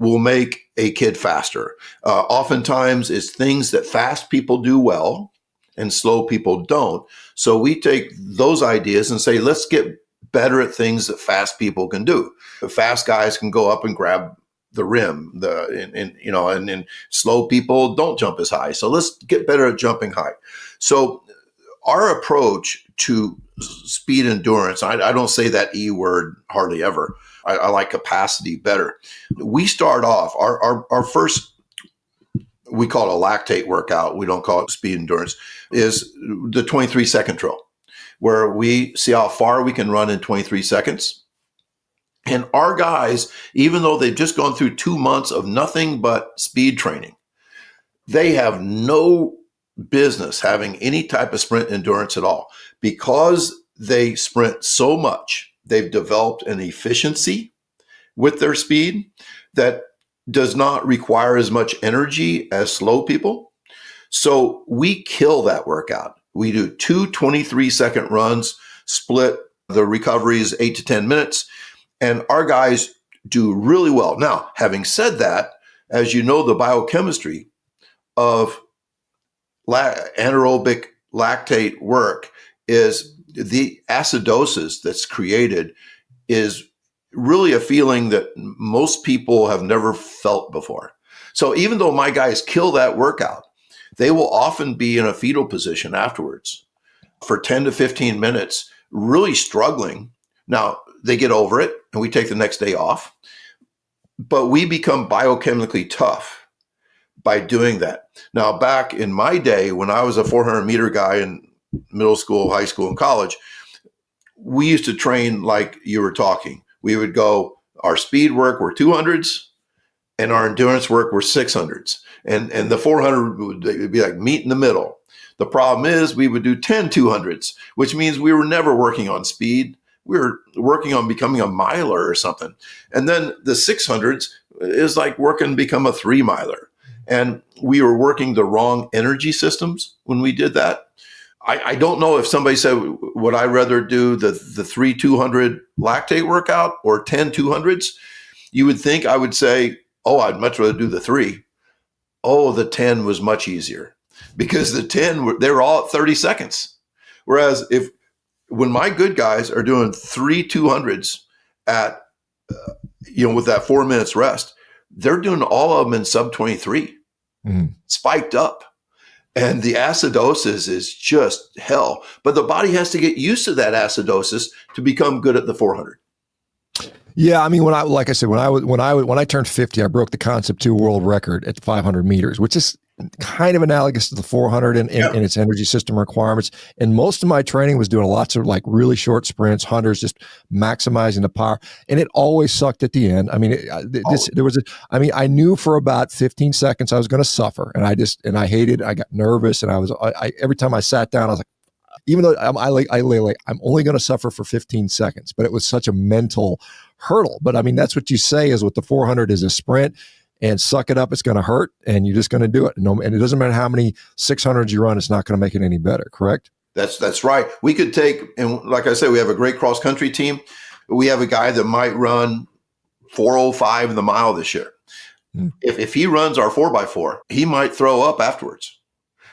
will make a kid faster. Oftentimes it's things that fast people do well and slow people don't. So we take those ideas and say, let's get better at things that fast people can do. The fast guys can go up and grab the rim, and slow people don't jump as high. So let's get better at jumping high. So our approach to speed endurance, I don't say that E word hardly ever. I like capacity better. We start off our first, we call it a lactate workout. We don't call it speed endurance, is the 23-second drill, where we see how far we can run in 23 seconds. And our guys, even though they've just gone through 2 months of nothing but speed training, they have no business having any type of sprint endurance at all. Because they sprint so much, they've developed an efficiency with their speed that does not require as much energy as slow people. So we kill that workout. We do 2 23-second runs, split the recoveries 8 to 10 minutes, and our guys do really well. Now, having said that, as you know, the biochemistry of anaerobic lactate work is the acidosis that's created is really a feeling that most people have never felt before. So even though my guys kill that workout, they will often be in a fetal position afterwards for 10 to 15 minutes, really struggling. Now, they get over it and we take the next day off, but we become biochemically tough by doing that. Now, back in my day, when I was a 400-meter guy in middle school, high school, and college, we used to train like you were talking. We would go, our speed work were 200s and our endurance work were 600s. And the 400 would be like meet in the middle. The problem is we would do 10 200s, which means we were never working on speed. We were working on becoming a miler or something. And then the 600s is like working to become a 3-miler. And we were working the wrong energy systems when we did that. I don't know if somebody said, would I rather do the 3 200 lactate workout or 10 200s? You would think I would say, oh, I'd much rather do the 3. Oh, the 10 was much easier because the 10, they were all at 30 seconds. Whereas if when my good guys are doing 3 200s at, with that 4 minutes rest, they're doing all of them in sub 23, spiked up. And the acidosis is just hell. But the body has to get used to that acidosis to become good at the 400. Yeah, I mean, when I turned 50, I broke the Concept 2 world record at 500 meters, which is kind of analogous to the 400 in its energy system requirements. And most of my training was doing lots of like really short sprints, hunters, just maximizing the power. And it always sucked at the end. I mean, I knew for about 15 seconds I was going to suffer, and I hated. I got nervous, and I every time I sat down, I was like, even though I'm only going to suffer for 15 seconds, but it was such a mental hurdle. But I mean, that's what you say is what the 400 is, a sprint. And suck it up, it's going to hurt, and you're just going to do it. And it doesn't matter how many 600s you run, it's not going to make it any better, correct? That's right. We could take, and like I said, we have a great cross-country team. We have a guy that might run 4:05 in the mile this year. If he runs our 4x4, he might throw up afterwards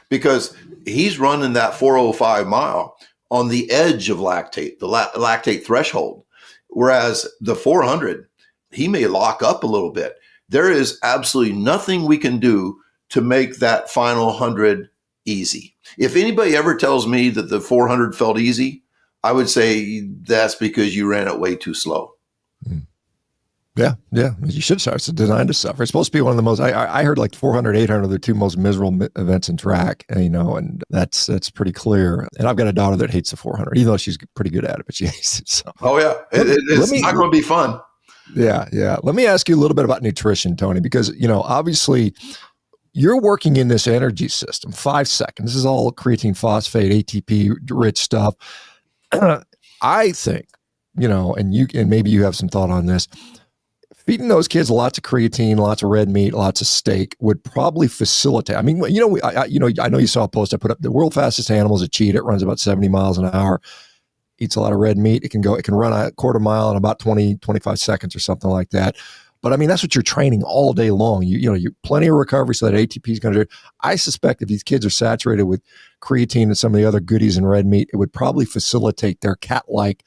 because he's running that 4:05 mile on the edge of lactate, the lactate threshold, whereas the 400, he may lock up a little bit. There is absolutely nothing we can do to make that final 100 easy. If anybody ever tells me that the 400 felt easy, I would say that's because you ran it way too slow. Yeah. You should start. It's designed to suffer. It's supposed to be one of the most, I heard like 400, 800 are the two most miserable events in track, and that's pretty clear. And I've got a daughter that hates the 400, even though she's pretty good at it, but she hates it. So. Oh, yeah. It's not going to be fun. Yeah. Let me ask you a little bit about nutrition, Tony, because, obviously you're working in this energy system, 5 seconds. This is all creatine, phosphate, ATP rich stuff. I think, and maybe you have some thought on this, feeding those kids lots of creatine, lots of red meat, lots of steak would probably facilitate. I mean, I know you saw a post I put up. The world fastest animal is a cheetah. It runs about 70 miles an hour. Eats a lot of red meat. It can run a quarter mile in about 20, 25 seconds or something like that. But I mean, that's what you're training all day long. You're plenty of recovery so that ATP is going to do it. I suspect if these kids are saturated with creatine and some of the other goodies in red meat, it would probably facilitate their cat-like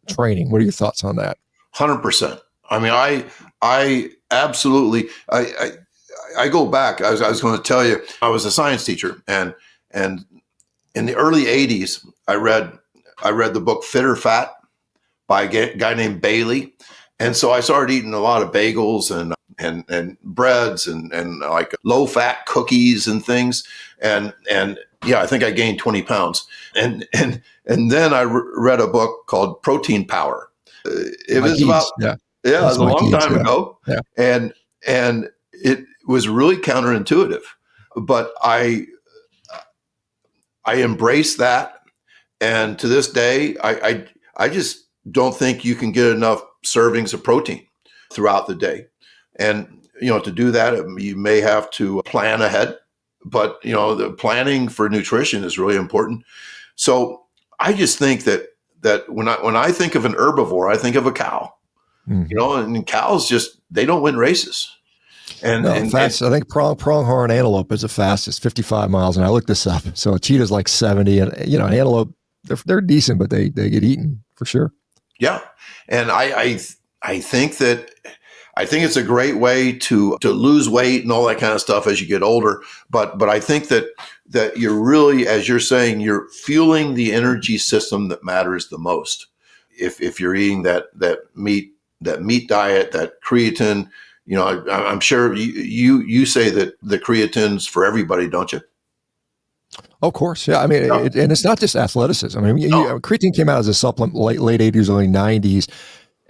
training. What are your thoughts on that? 100%. I mean, I absolutely, I go back. I was going to tell you, I was a science teacher, and in the early 80s, I read the book Fit or Fat by a guy named Bailey. And so I started eating a lot of bagels and breads and like low fat cookies and things. And yeah, I think I gained 20 pounds. And then I read a book called Protein Power. It was about, it was a long time ago. Yeah. And it was really counterintuitive, but I embraced that. And to this day, I just don't think you can get enough servings of protein throughout the day. And, to do that, you may have to plan ahead, but, the planning for nutrition is really important. So I just think that when I think of an herbivore, I think of a cow, and cows they don't win races. And I think pronghorn antelope is the fastest, 55 miles. And I looked this up. So a cheetah's like 70, and, an antelope, they're decent, but they get eaten for sure. Yeah. And I think it's a great way to lose weight and all that kind of stuff as you get older. But I think that you're really, as you're saying, you're fueling the energy system that matters the most. If you're eating that meat diet, that creatine, I'm sure you say that the creatine's for everybody, don't you? Of course. Yeah. I mean, and it's not just athleticism. I mean, creatine came out as a supplement late 80s, early 90s.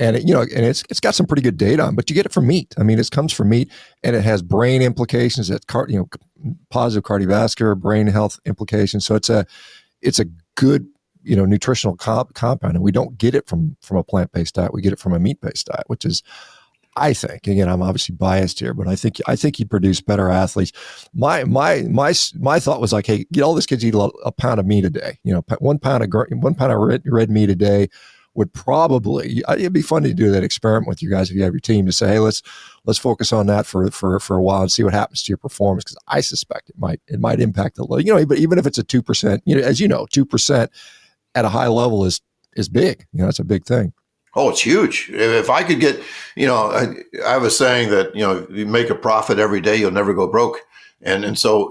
And it's got some pretty good data on, but you get it from meat. I mean, it comes from meat, and it has brain implications. It's positive cardiovascular, brain health implications. So it's a good nutritional compound, and we don't get it from a plant-based diet. We get it from a meat-based diet, which is, I think, again, I'm obviously biased here, but I think you produce better athletes. My thought was like, hey, all these kids eat a pound of meat a day. 1 pound of red meat a day would probably, it'd be fun to do that experiment with you guys if you have your team to say, hey, let's focus on that for a while and see what happens to your performance, because I suspect it might impact a little. But even if it's a 2%, as 2%, at a high level is big. It's a big thing. Oh, it's huge. If I could get, I was saying that, if you make a profit every day, you'll never go broke. And so,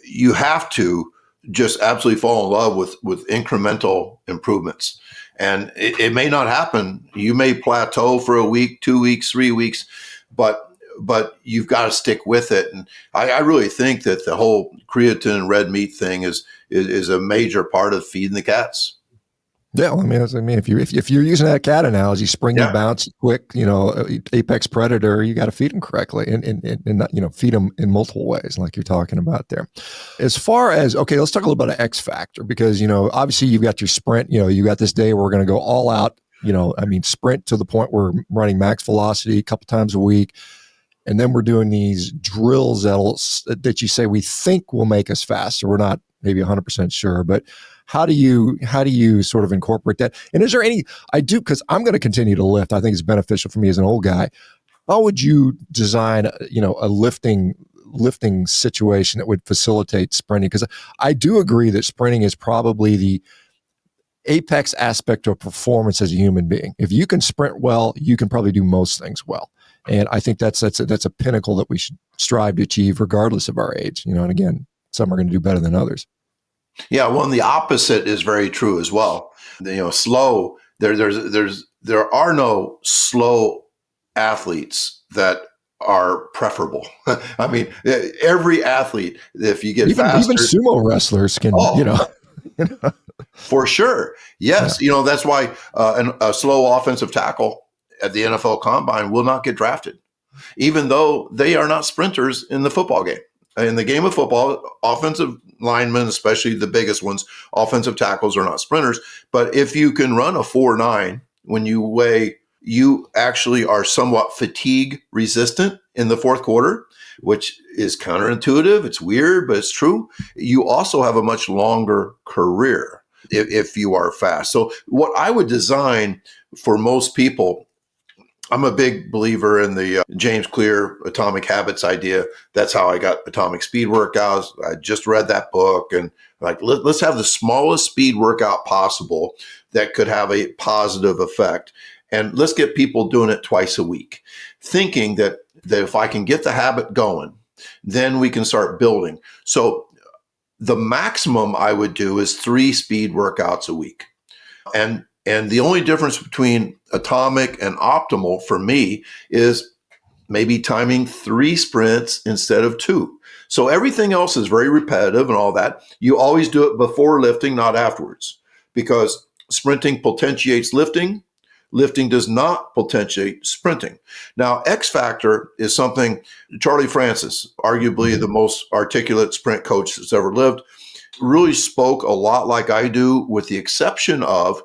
you have to just absolutely fall in love with incremental improvements. And it may not happen. You may plateau for a week, 2 weeks, 3 weeks, but you've got to stick with it. And I really think that the whole creatine and red meat thing is a major part of feeding the cats. Yeah, well, if you're using that cat analogy, springy, bouncy, quick, apex predator, you got to feed them correctly and not, feed them in multiple ways, like you're talking about there. As far as, okay, let's talk a little bit of X factor, because obviously you've got your sprint. You got this day where we're going to go all out. Sprint to the point where we're running max velocity a couple times a week. And then we're doing these drills that you say we think will make us faster. We're not maybe 100% sure, but how do you sort of incorporate that? And is there because I'm going to continue to lift. I think it's beneficial for me as an old guy. How would you design, a lifting situation that would facilitate sprinting? Because I do agree that sprinting is probably the apex aspect of performance as a human being. If you can sprint well, you can probably do most things well. And I think that's a pinnacle that we should strive to achieve regardless of our age. And again, some are going to do better than others. Yeah, well, and the opposite is very true as well. Slow. There are no slow athletes that are preferable. I mean, every athlete, if you get faster, even sumo wrestlers can, for sure. Yes, yeah. That's why a slow offensive tackle at the NFL Combine will not get drafted, even though they are not sprinters in the football game. In the game of football, offensive linemen, especially the biggest ones, offensive tackles are not sprinters. But if you can run a 4.9 when you weigh, you actually are somewhat fatigue resistant in the fourth quarter, which is counterintuitive. It's weird, but it's true. You also have a much longer career if you are fast. So what I would design for most people, I'm a big believer in the James Clear Atomic Habits idea. That's how I got Atomic Speed Workouts. I just read that book, and let's have the smallest speed workout possible that could have a positive effect. And let's get people doing it twice a week, thinking that if I can get the habit going, then we can start building. So the maximum I would do is 3 speed workouts a week. And the only difference between atomic and optimal for me is maybe timing 3 sprints instead of 2. So everything else is very repetitive and all that. You always do it before lifting, not afterwards, because sprinting potentiates lifting. Lifting does not potentiate sprinting. Now, X factor is something Charlie Francis, arguably the most articulate sprint coach that's ever lived, really spoke a lot like I do, with the exception of,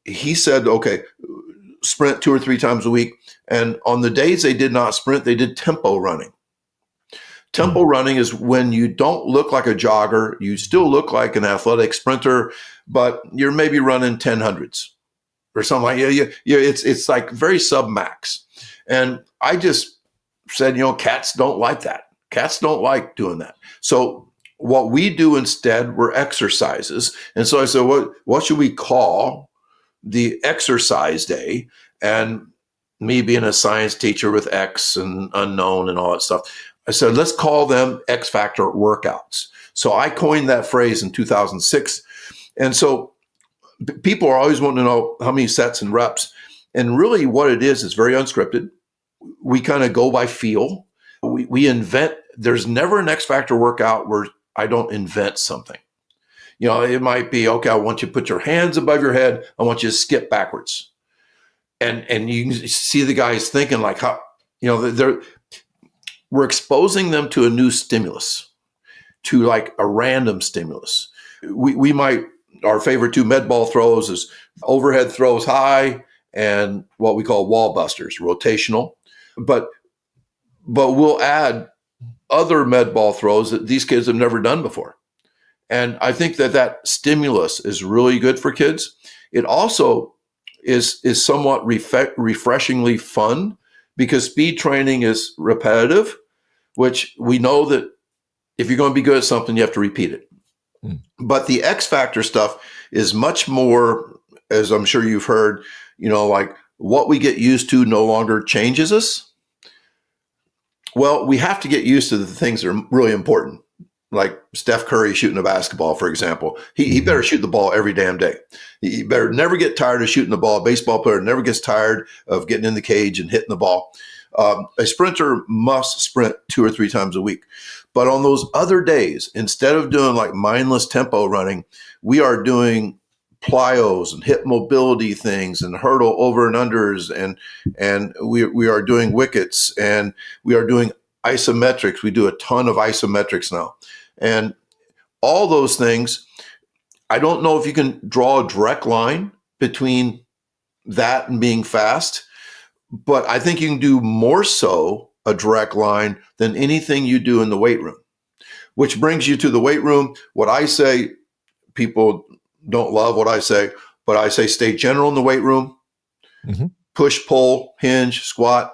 he said, okay, sprint 2 or 3 times a week. And on the days they did not sprint, they did tempo running. Tempo running is when you don't look like a jogger. You still look like an athletic sprinter, but you're maybe running 10 hundreds or something like that. Yeah, it's like very sub-max. And I just said, cats don't like that. Cats don't like doing that. So what we do instead were exercises. And so I said, what should we call the exercise day? And me being a science teacher with X and unknown and all that stuff, I said, let's call them X Factor workouts. So I coined that phrase in 2006. And so people are always wanting to know how many sets and reps. And really what it is very unscripted. We kind of go by feel. We invent. There's never an X Factor workout where I don't invent something. It might be, okay, I want you to put your hands above your head. I want you to skip backwards. And you can see the guys thinking like, how, we're exposing them to a new stimulus, to like a random stimulus. We might, our favorite 2 med ball throws is overhead throws high and what we call wall busters, rotational. But we'll add other med ball throws that these kids have never done before. And I think that stimulus is really good for kids. It also is somewhat refreshingly fun, because speed training is repetitive, which we know that if you're going to be good at something, you have to repeat it. Mm. But the X factor stuff is much more, as I'm sure you've heard, like what we get used to no longer changes us. Well, we have to get used to the things that are really important, like Steph Curry shooting a basketball, for example. He better shoot the ball every damn day. He better never get tired of shooting the ball. A baseball player never gets tired of getting in the cage and hitting the ball. A sprinter must sprint 2 or 3 times a week. But on those other days, instead of doing like mindless tempo running, we are doing plyos and hip mobility things and hurdle over and unders, and we are doing wickets, and we are doing isometrics. We do a ton of isometrics now. And all those things, I don't know if you can draw a direct line between that and being fast, but I think you can do more so a direct line than anything you do in the weight room, which brings you to the weight room. What I say, people don't love what I say, but I say stay general in the weight room. Mm-hmm. Push, pull, hinge, squat,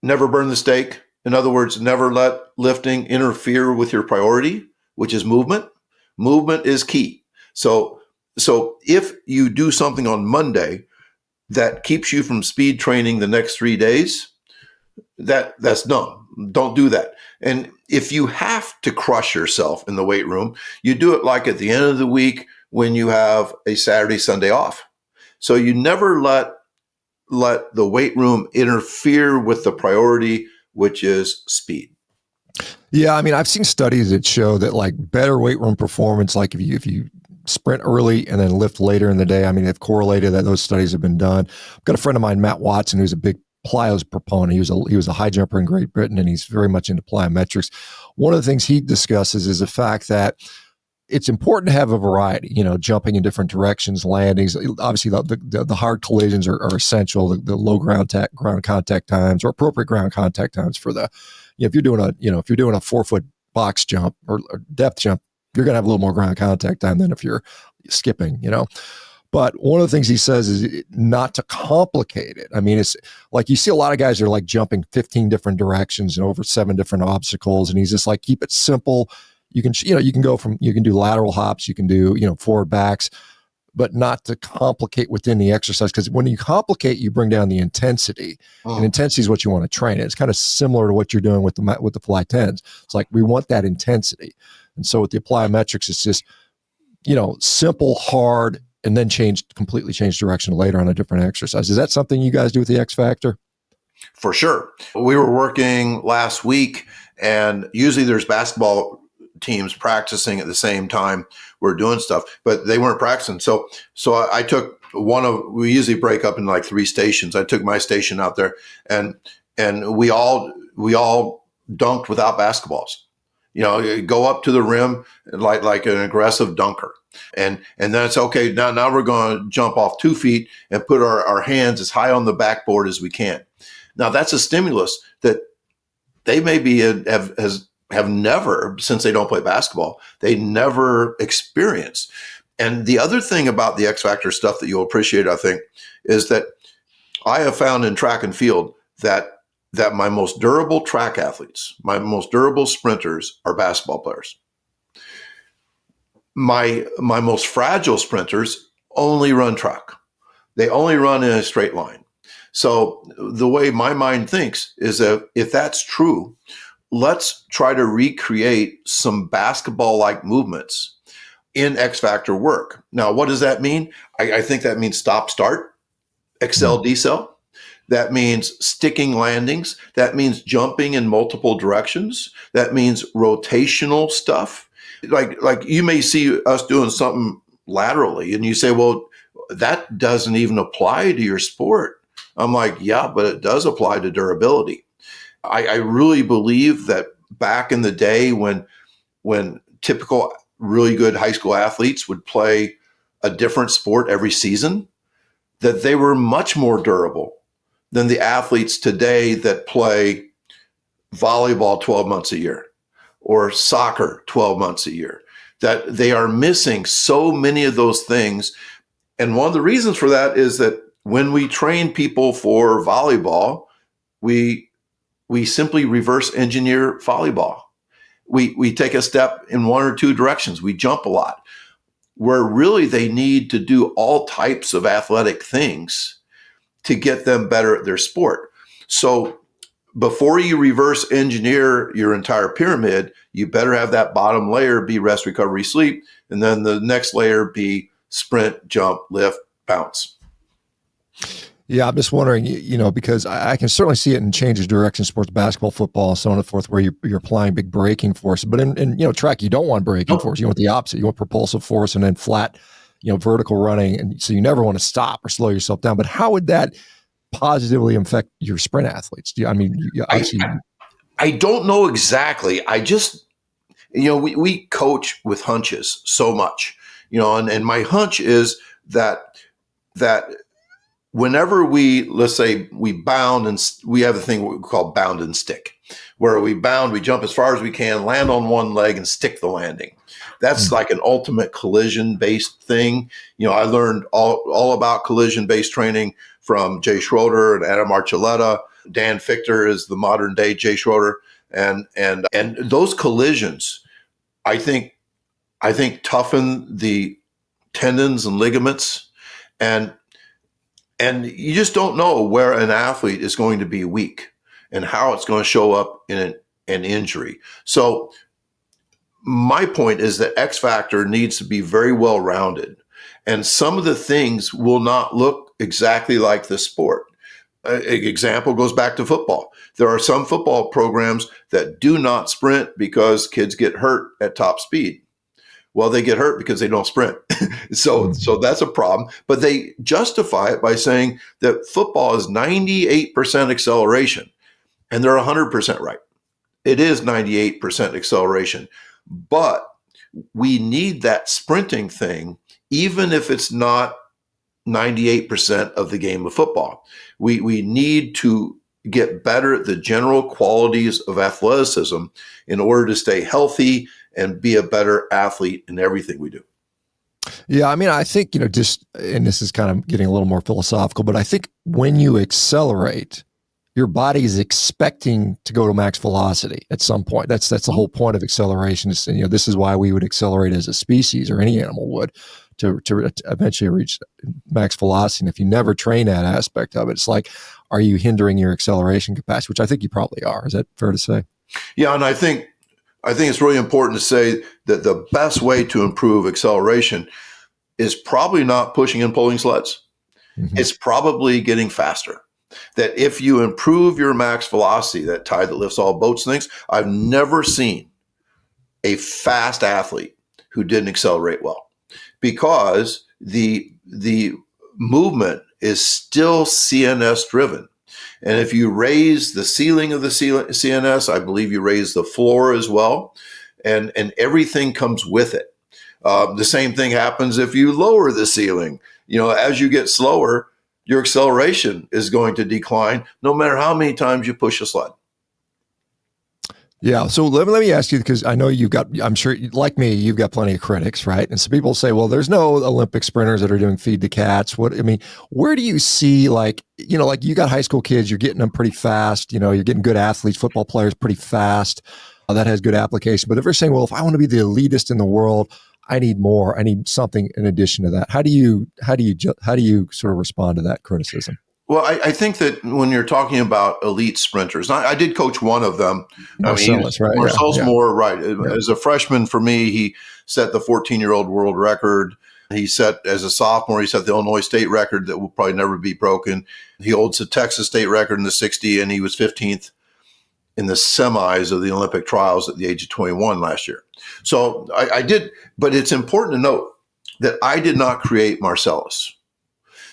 never burn the steak. In other words, never let lifting interfere with your priority, which is movement. Movement is key. So if you do something on Monday that keeps you from speed training the next 3 days, that's dumb. Don't do that. And if you have to crush yourself in the weight room, you do it like at the end of the week when you have a Saturday, Sunday off. So you never let the weight room interfere with the priority, which is speed. Yeah, I mean, I've seen studies that show that like better weight room performance, like if you sprint early and then lift later in the day, I mean, they've correlated that. Those studies have been done. I've got a friend of mine, Matt Watson, who's a big plyos proponent. He was a high jumper in Great Britain, and he's very much into plyometrics. One of the things he discusses is the fact that it's important to have a variety, jumping in different directions, landings. Obviously, the hard collisions are essential. The low ground contact times, or appropriate ground contact times for the, if you're doing a 4-foot box jump or depth jump, you're going to have a little more ground contact time than if you're skipping, But one of the things he says is not to complicate it. I mean, it's like you see a lot of guys are like jumping 15 different directions and over 7 different obstacles, and he's just like, keep it simple. You can do lateral hops, you can do, forward backs, but not to complicate within the exercise. Because when you complicate, you bring down the intensity, and intensity is what you want to train. It's kind of similar to what you're doing with the Fly 10s. It's like, we want that intensity. And so with the plyometrics, it's just, simple, hard, and then completely change direction later on a different exercise. Is that something you guys do with the X Factor? For sure. We were working last week, and usually there's basketball teams practicing at the same time we're doing stuff, but they weren't practicing. So I took we usually break up in like 3 stations. I took my station out there, and we all dunked without basketballs. Go up to the rim like an aggressive dunker. And then it's okay. Now we're going to jump off 2 feet and put our hands as high on the backboard as we can. Now that's a stimulus that they maybe have never, since they don't play basketball, they never experienced. And the other thing about the X Factor stuff that you'll appreciate, I think, is that I have found in track and field that my most durable track athletes, my most durable sprinters are basketball players. My most fragile sprinters only run track. They only run in a straight line. So the way my mind thinks is that if that's true, let's try to recreate some basketball-like movements in X Factor work. Now, what does that mean? I think that means stop, start, accel, decel. That means sticking landings. That means jumping in multiple directions. That means rotational stuff. Like you may see us doing something laterally, and you say, well, that doesn't even apply to your sport. I'm like, yeah, but it does apply to durability. I really believe that back in the day when typical really good high school athletes would play a different sport every season, that they were much more durable than the athletes today that play volleyball 12 months a year or soccer 12 months a year, that they are missing so many of those things. And one of the reasons for that is that when we train people for volleyball, we simply reverse engineer volleyball. We take a step in 1 or 2 directions. We jump a lot. where really they need to do all types of athletic things to get them better at their sport. So before you reverse engineer your entire pyramid, you better have that bottom layer be rest, recovery, sleep, and then the next layer be sprint, jump, lift, bounce. Yeah, I'm just wondering, because I can certainly see it in changes direction, sports, basketball, football, so on and so forth, where you're applying big braking force. But in track, you don't want braking force. You want the opposite. You want propulsive force and then flat, vertical running. And so you never want to stop or slow yourself down. But how would that positively affect your sprint athletes? I don't know exactly. I just, we coach with hunches so much, and my hunch is that whenever let's say we bound, and we have a thing we call bound and stick, where we jump as far as we can, land on one leg and stick the landing. That's like an ultimate collision-based thing. I learned all about collision-based training from Jay Schroeder and Adam Archuleta. Dan Fichter is the modern day Jay Schroeder. And those collisions, I think toughen the tendons and ligaments, and you just don't know where an athlete is going to be weak and how it's going to show up in an injury. So my point is that X factor needs to be very well rounded, and some of the things will not look exactly like the sport. An example goes back to football. There are some football programs that do not sprint because kids get hurt at top speed. Well, they get hurt because they don't sprint. So that's a problem. But they justify it by saying that football is 98% acceleration, and they're 100% right. It is 98% acceleration. But we need that sprinting thing, even if it's not 98% of the game of football. We need to get better at the general qualities of athleticism in order to stay healthy and be a better athlete in everything we do. Yeah, I think, and this is kind of getting a little more philosophical, but I think when you accelerate, your body is expecting to go to max velocity at some point. That's the whole point of acceleration. This is why we would accelerate as a species, or any animal would, to eventually reach max velocity. And if you never train that aspect of it, it's like, are you hindering your acceleration capacity? Which I think you probably are. Is that fair to say? Yeah, and I think it's really important to say that the best way to improve acceleration is probably not pushing and pulling sleds. Mm-hmm. It's probably getting faster. That if you improve your max velocity, that tide that lifts all boats things, I've never seen a fast athlete who didn't accelerate well, because the movement is still CNS driven. And if you raise the ceiling of the CNS, I believe you raise the floor as well, and everything comes with it. The same thing happens if you lower the ceiling. As you get slower, your acceleration is going to decline no matter how many times you push a sled. Yeah. So let me ask you, because I know I'm sure, like me, you've got plenty of critics, right? And some people say, well, there's no Olympic sprinters that are doing feed the cats. Where do you see, like you got high school kids, you're getting them pretty fast, you're getting good athletes, football players pretty fast. That has good application. But if they're saying, well, if I want to be the elitist in the world, I need more. I need something in addition to that. How do you sort of respond to that criticism? Well, I think that when you're talking about elite sprinters, I did coach one of them. Marcellus, right? Marcellus Moore, right. Yeah. As a freshman for me, he set the 14-year-old world record. He set, as a sophomore, he set the Illinois state record that will probably never be broken. He holds the Texas state record in the 60, and he was 15th in the semis of the Olympic trials at the age of 21 last year. So I did, but it's important to note that I did not create Marcellus.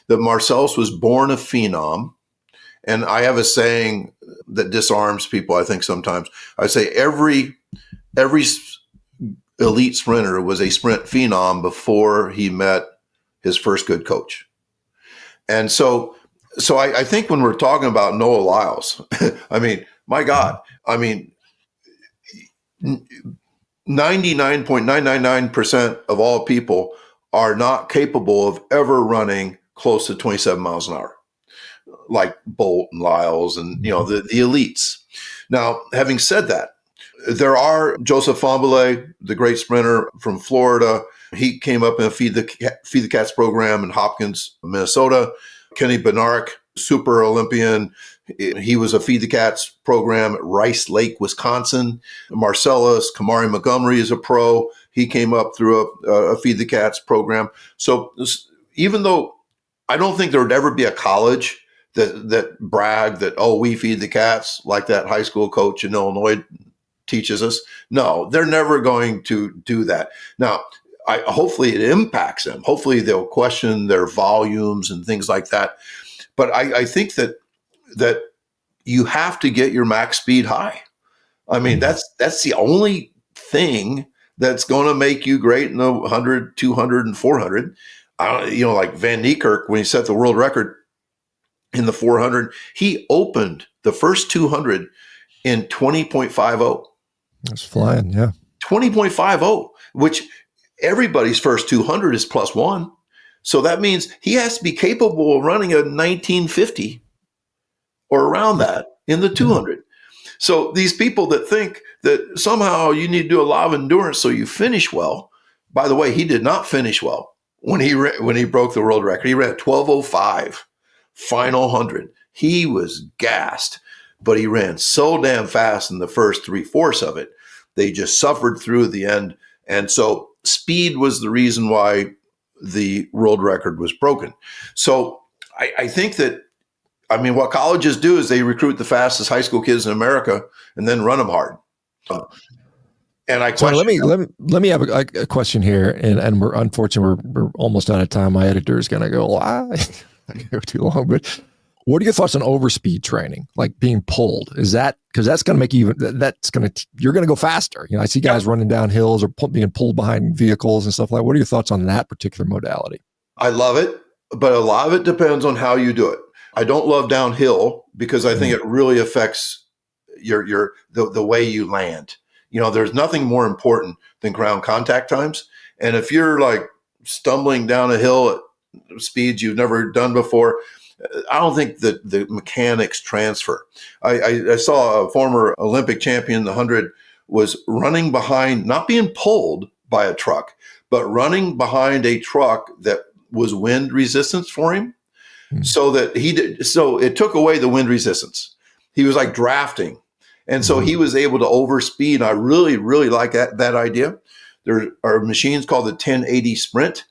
That Marcellus was born a phenom. And I have a saying that disarms people, I think, sometimes. I say every elite sprinter was a sprint phenom before he met his first good coach. And so I think when we're talking about Noah Lyles, my God, 99.999% of all people are not capable of ever running close to 27 miles an hour, like Bolt and Lyles and, the elites. Now, having said that, There are Joseph Fahnbulleh, the great sprinter from Florida. He came up in a Feed the Cats program in Hopkins, Minnesota. Kenny Bednarek, super Olympian. He was a Feed the Cats program at Rice Lake, Wisconsin. Marcellus Kamari Montgomery is a pro. He came up through a Feed the Cats program. So even though I don't think there would ever be a college that bragged that, oh, we feed the cats, like that high school coach in Illinois teaches us. No, they're never going to do that. Now, hopefully it impacts them. Hopefully they'll question their volumes and things like that. But I think that you have to get your max speed high. I mean, that's the only thing that's going to make you great in the 100, 200, and 400. Like Van Niekerk, when he set the world record in the 400, he opened the first 200 in 20.50. That's flying, yeah. 20.50, which everybody's first 200 is +1. So that means he has to be capable of running a 1950 or around that in the 200. So these people that think that somehow you need to do a lot of endurance so you finish well, by the way, he did not finish well when he broke the world record. He ran 12:05 final 100. He was gassed, but he ran so damn fast in the first 3/4 of it. They just suffered through the end. And so speed was the reason why the world record was broken. So I think that, what colleges do is they recruit the fastest high school kids in America and then run them hard. And I question. So let me have a question here, and we're unfortunately we're almost out of time. My editor is going to go, I go too long. But what are your thoughts on overspeed training, like being pulled? Is that because that's going to make you you're going to go faster? I see guys running down hills or being pulled behind vehicles and stuff like that. What are your thoughts on that particular modality? I love it, but a lot of it depends on how you do it. I don't love downhill because I think it really affects the way you land. There's nothing more important than ground contact times. And if you're like stumbling down a hill at speeds you've never done before, I don't think that the mechanics transfer. I saw a former Olympic champion, the 100, was running behind, not being pulled by a truck, but running behind a truck that was wind resistance for him. So it took away the wind resistance. He was like drafting. And so he was able to overspeed. I really, really like that idea. There are machines called the 1080 Sprint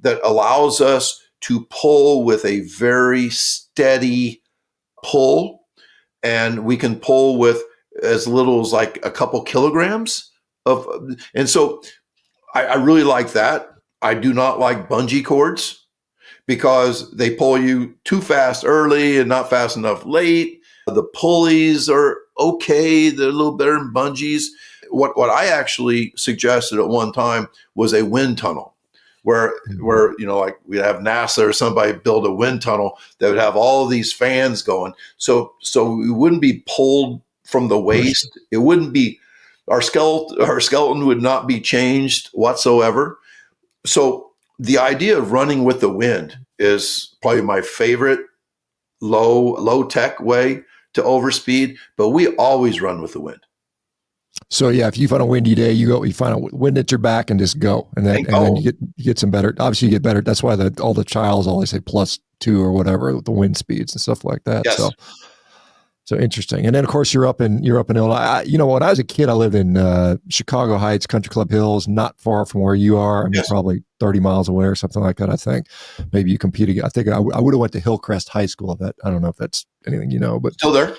that allows us to pull with a very steady pull. And we can pull with as little as like a couple kilograms and so I really like that. I do not like bungee cords because they pull you too fast early and not fast enough late. The pulleys are okay. They're a little better than bungees. What I actually suggested at one time was a wind tunnel where like we'd have NASA or somebody build a wind tunnel that would have all of these fans going. So we wouldn't be pulled from the waist. It wouldn't be, our skeleton would not be changed whatsoever. So the idea of running with the wind is probably my favorite low tech way to overspeed, but we always run with the wind. So yeah, if you find a windy day, you find a wind at your back and just go, and then you get some better. Obviously, you get better. That's why all the trials always say +2 or whatever with the wind speeds and stuff like that. Yes. So interesting. And then of course you're up in Illinois. When I was a kid, I lived in Chicago Heights, Country Club Hills, not far from where you are. Probably 30 miles away or something like that. I think maybe you compete again. I think I would have went to Hillcrest High School. I don't know if that's anything but still there.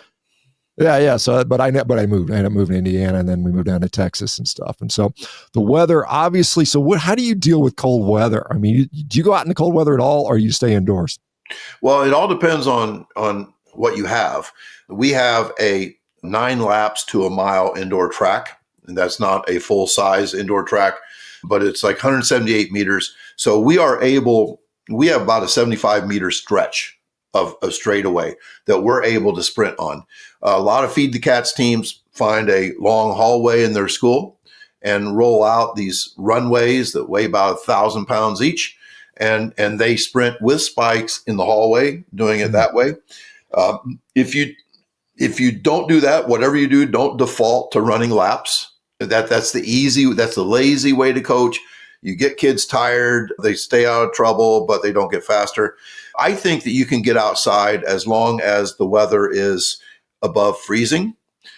Yeah. So, but I moved. I ended up moving to Indiana, and then we moved down to Texas and stuff. And so, the weather, obviously. So, how do you deal with cold weather? I mean, do you go out in the cold weather at all, or you stay indoors? Well, it all depends on what you have. We have a 9 laps to a mile indoor track, and that's not a full size indoor track, but it's like 178 meters. So we have about a 75 meter stretch of straightaway that we're able to sprint on. A lot of Feed the Cats teams find a long hallway in their school and roll out these runways that weigh about 1,000 pounds each. And they sprint with spikes in the hallway, doing it that way. if you don't do that, whatever you do, don't default to running laps. That's the lazy way to coach. You get kids tired, they stay out of trouble, but they don't get faster. I think that you can get outside as long as the weather is above freezing.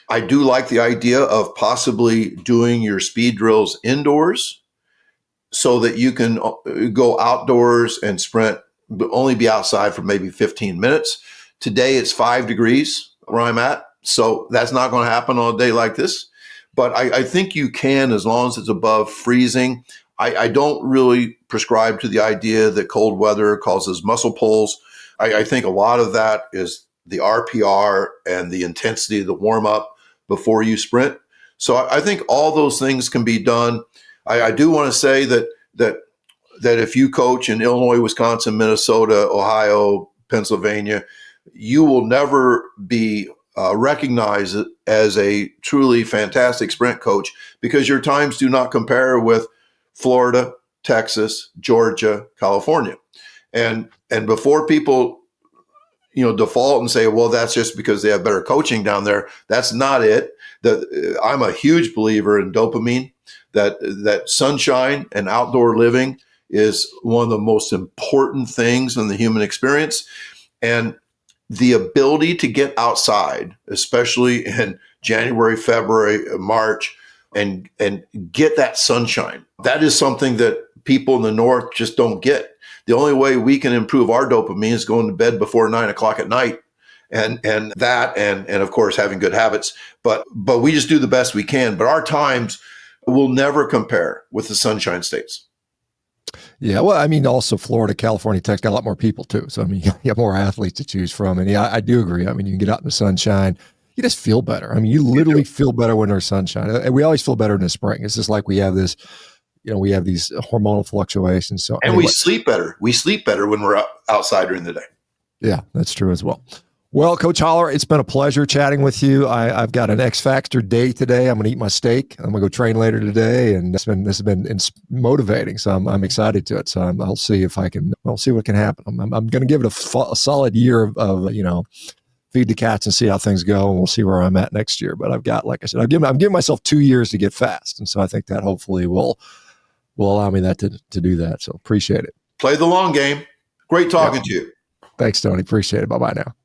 I do like the idea of possibly doing your speed drills indoors so that you can go outdoors and sprint, but only be outside for maybe 15 minutes. Today it's 5 degrees where I'm at, so that's not going to happen on a day like this. But I think you can, as long as it's above freezing. I don't really prescribe to the idea that cold weather causes muscle pulls. I think a lot of that is the RPR and the intensity of the warm up before you sprint. So I think all those things can be done. I do want to say that if you coach in Illinois, Wisconsin, Minnesota, Ohio, Pennsylvania, you will never be recognized as a truly fantastic sprint coach because your times do not compare with Florida, Texas, Georgia, California. And before people, default and say, well, that's just because they have better coaching down there. That's not it. I'm a huge believer in dopamine, that sunshine and outdoor living is one of the most important things in the human experience. And the ability to get outside, especially in January, February, March, and get that sunshine. That is something that people in the North just don't get. The only way we can improve our dopamine is going to bed before 9 o'clock at night, and of course having good habits. But we just do the best we can. But our times will never compare with the sunshine states. Yeah, well, I mean, also Florida, California, Texas got a lot more people too. So I mean, you have more athletes to choose from. And yeah, I do agree. I mean, you can get out in the sunshine. You just feel better. I mean, you literally feel better when there's sunshine. And we always feel better in the spring. It's just like we have this, we have these hormonal fluctuations. So and anyway. We sleep better. We sleep better when we're outside during the day. Yeah, that's true as well. Well, Coach Holler, it's been a pleasure chatting with you. I've got an X Factor day today. I'm going to eat my steak. I'm going to go train later today, and this has been motivating. So I'm excited to it. So I'll see what can happen. I'm going to give it a solid year of feed the cats and see how things go, and we'll see where I'm at next year. But I've got, like I said, I'm giving myself 2 years to get fast, and so I think that hopefully will allow me to do that. So appreciate it. Play the long game. Great talking to you. Thanks, Tony. Appreciate it. Bye bye now.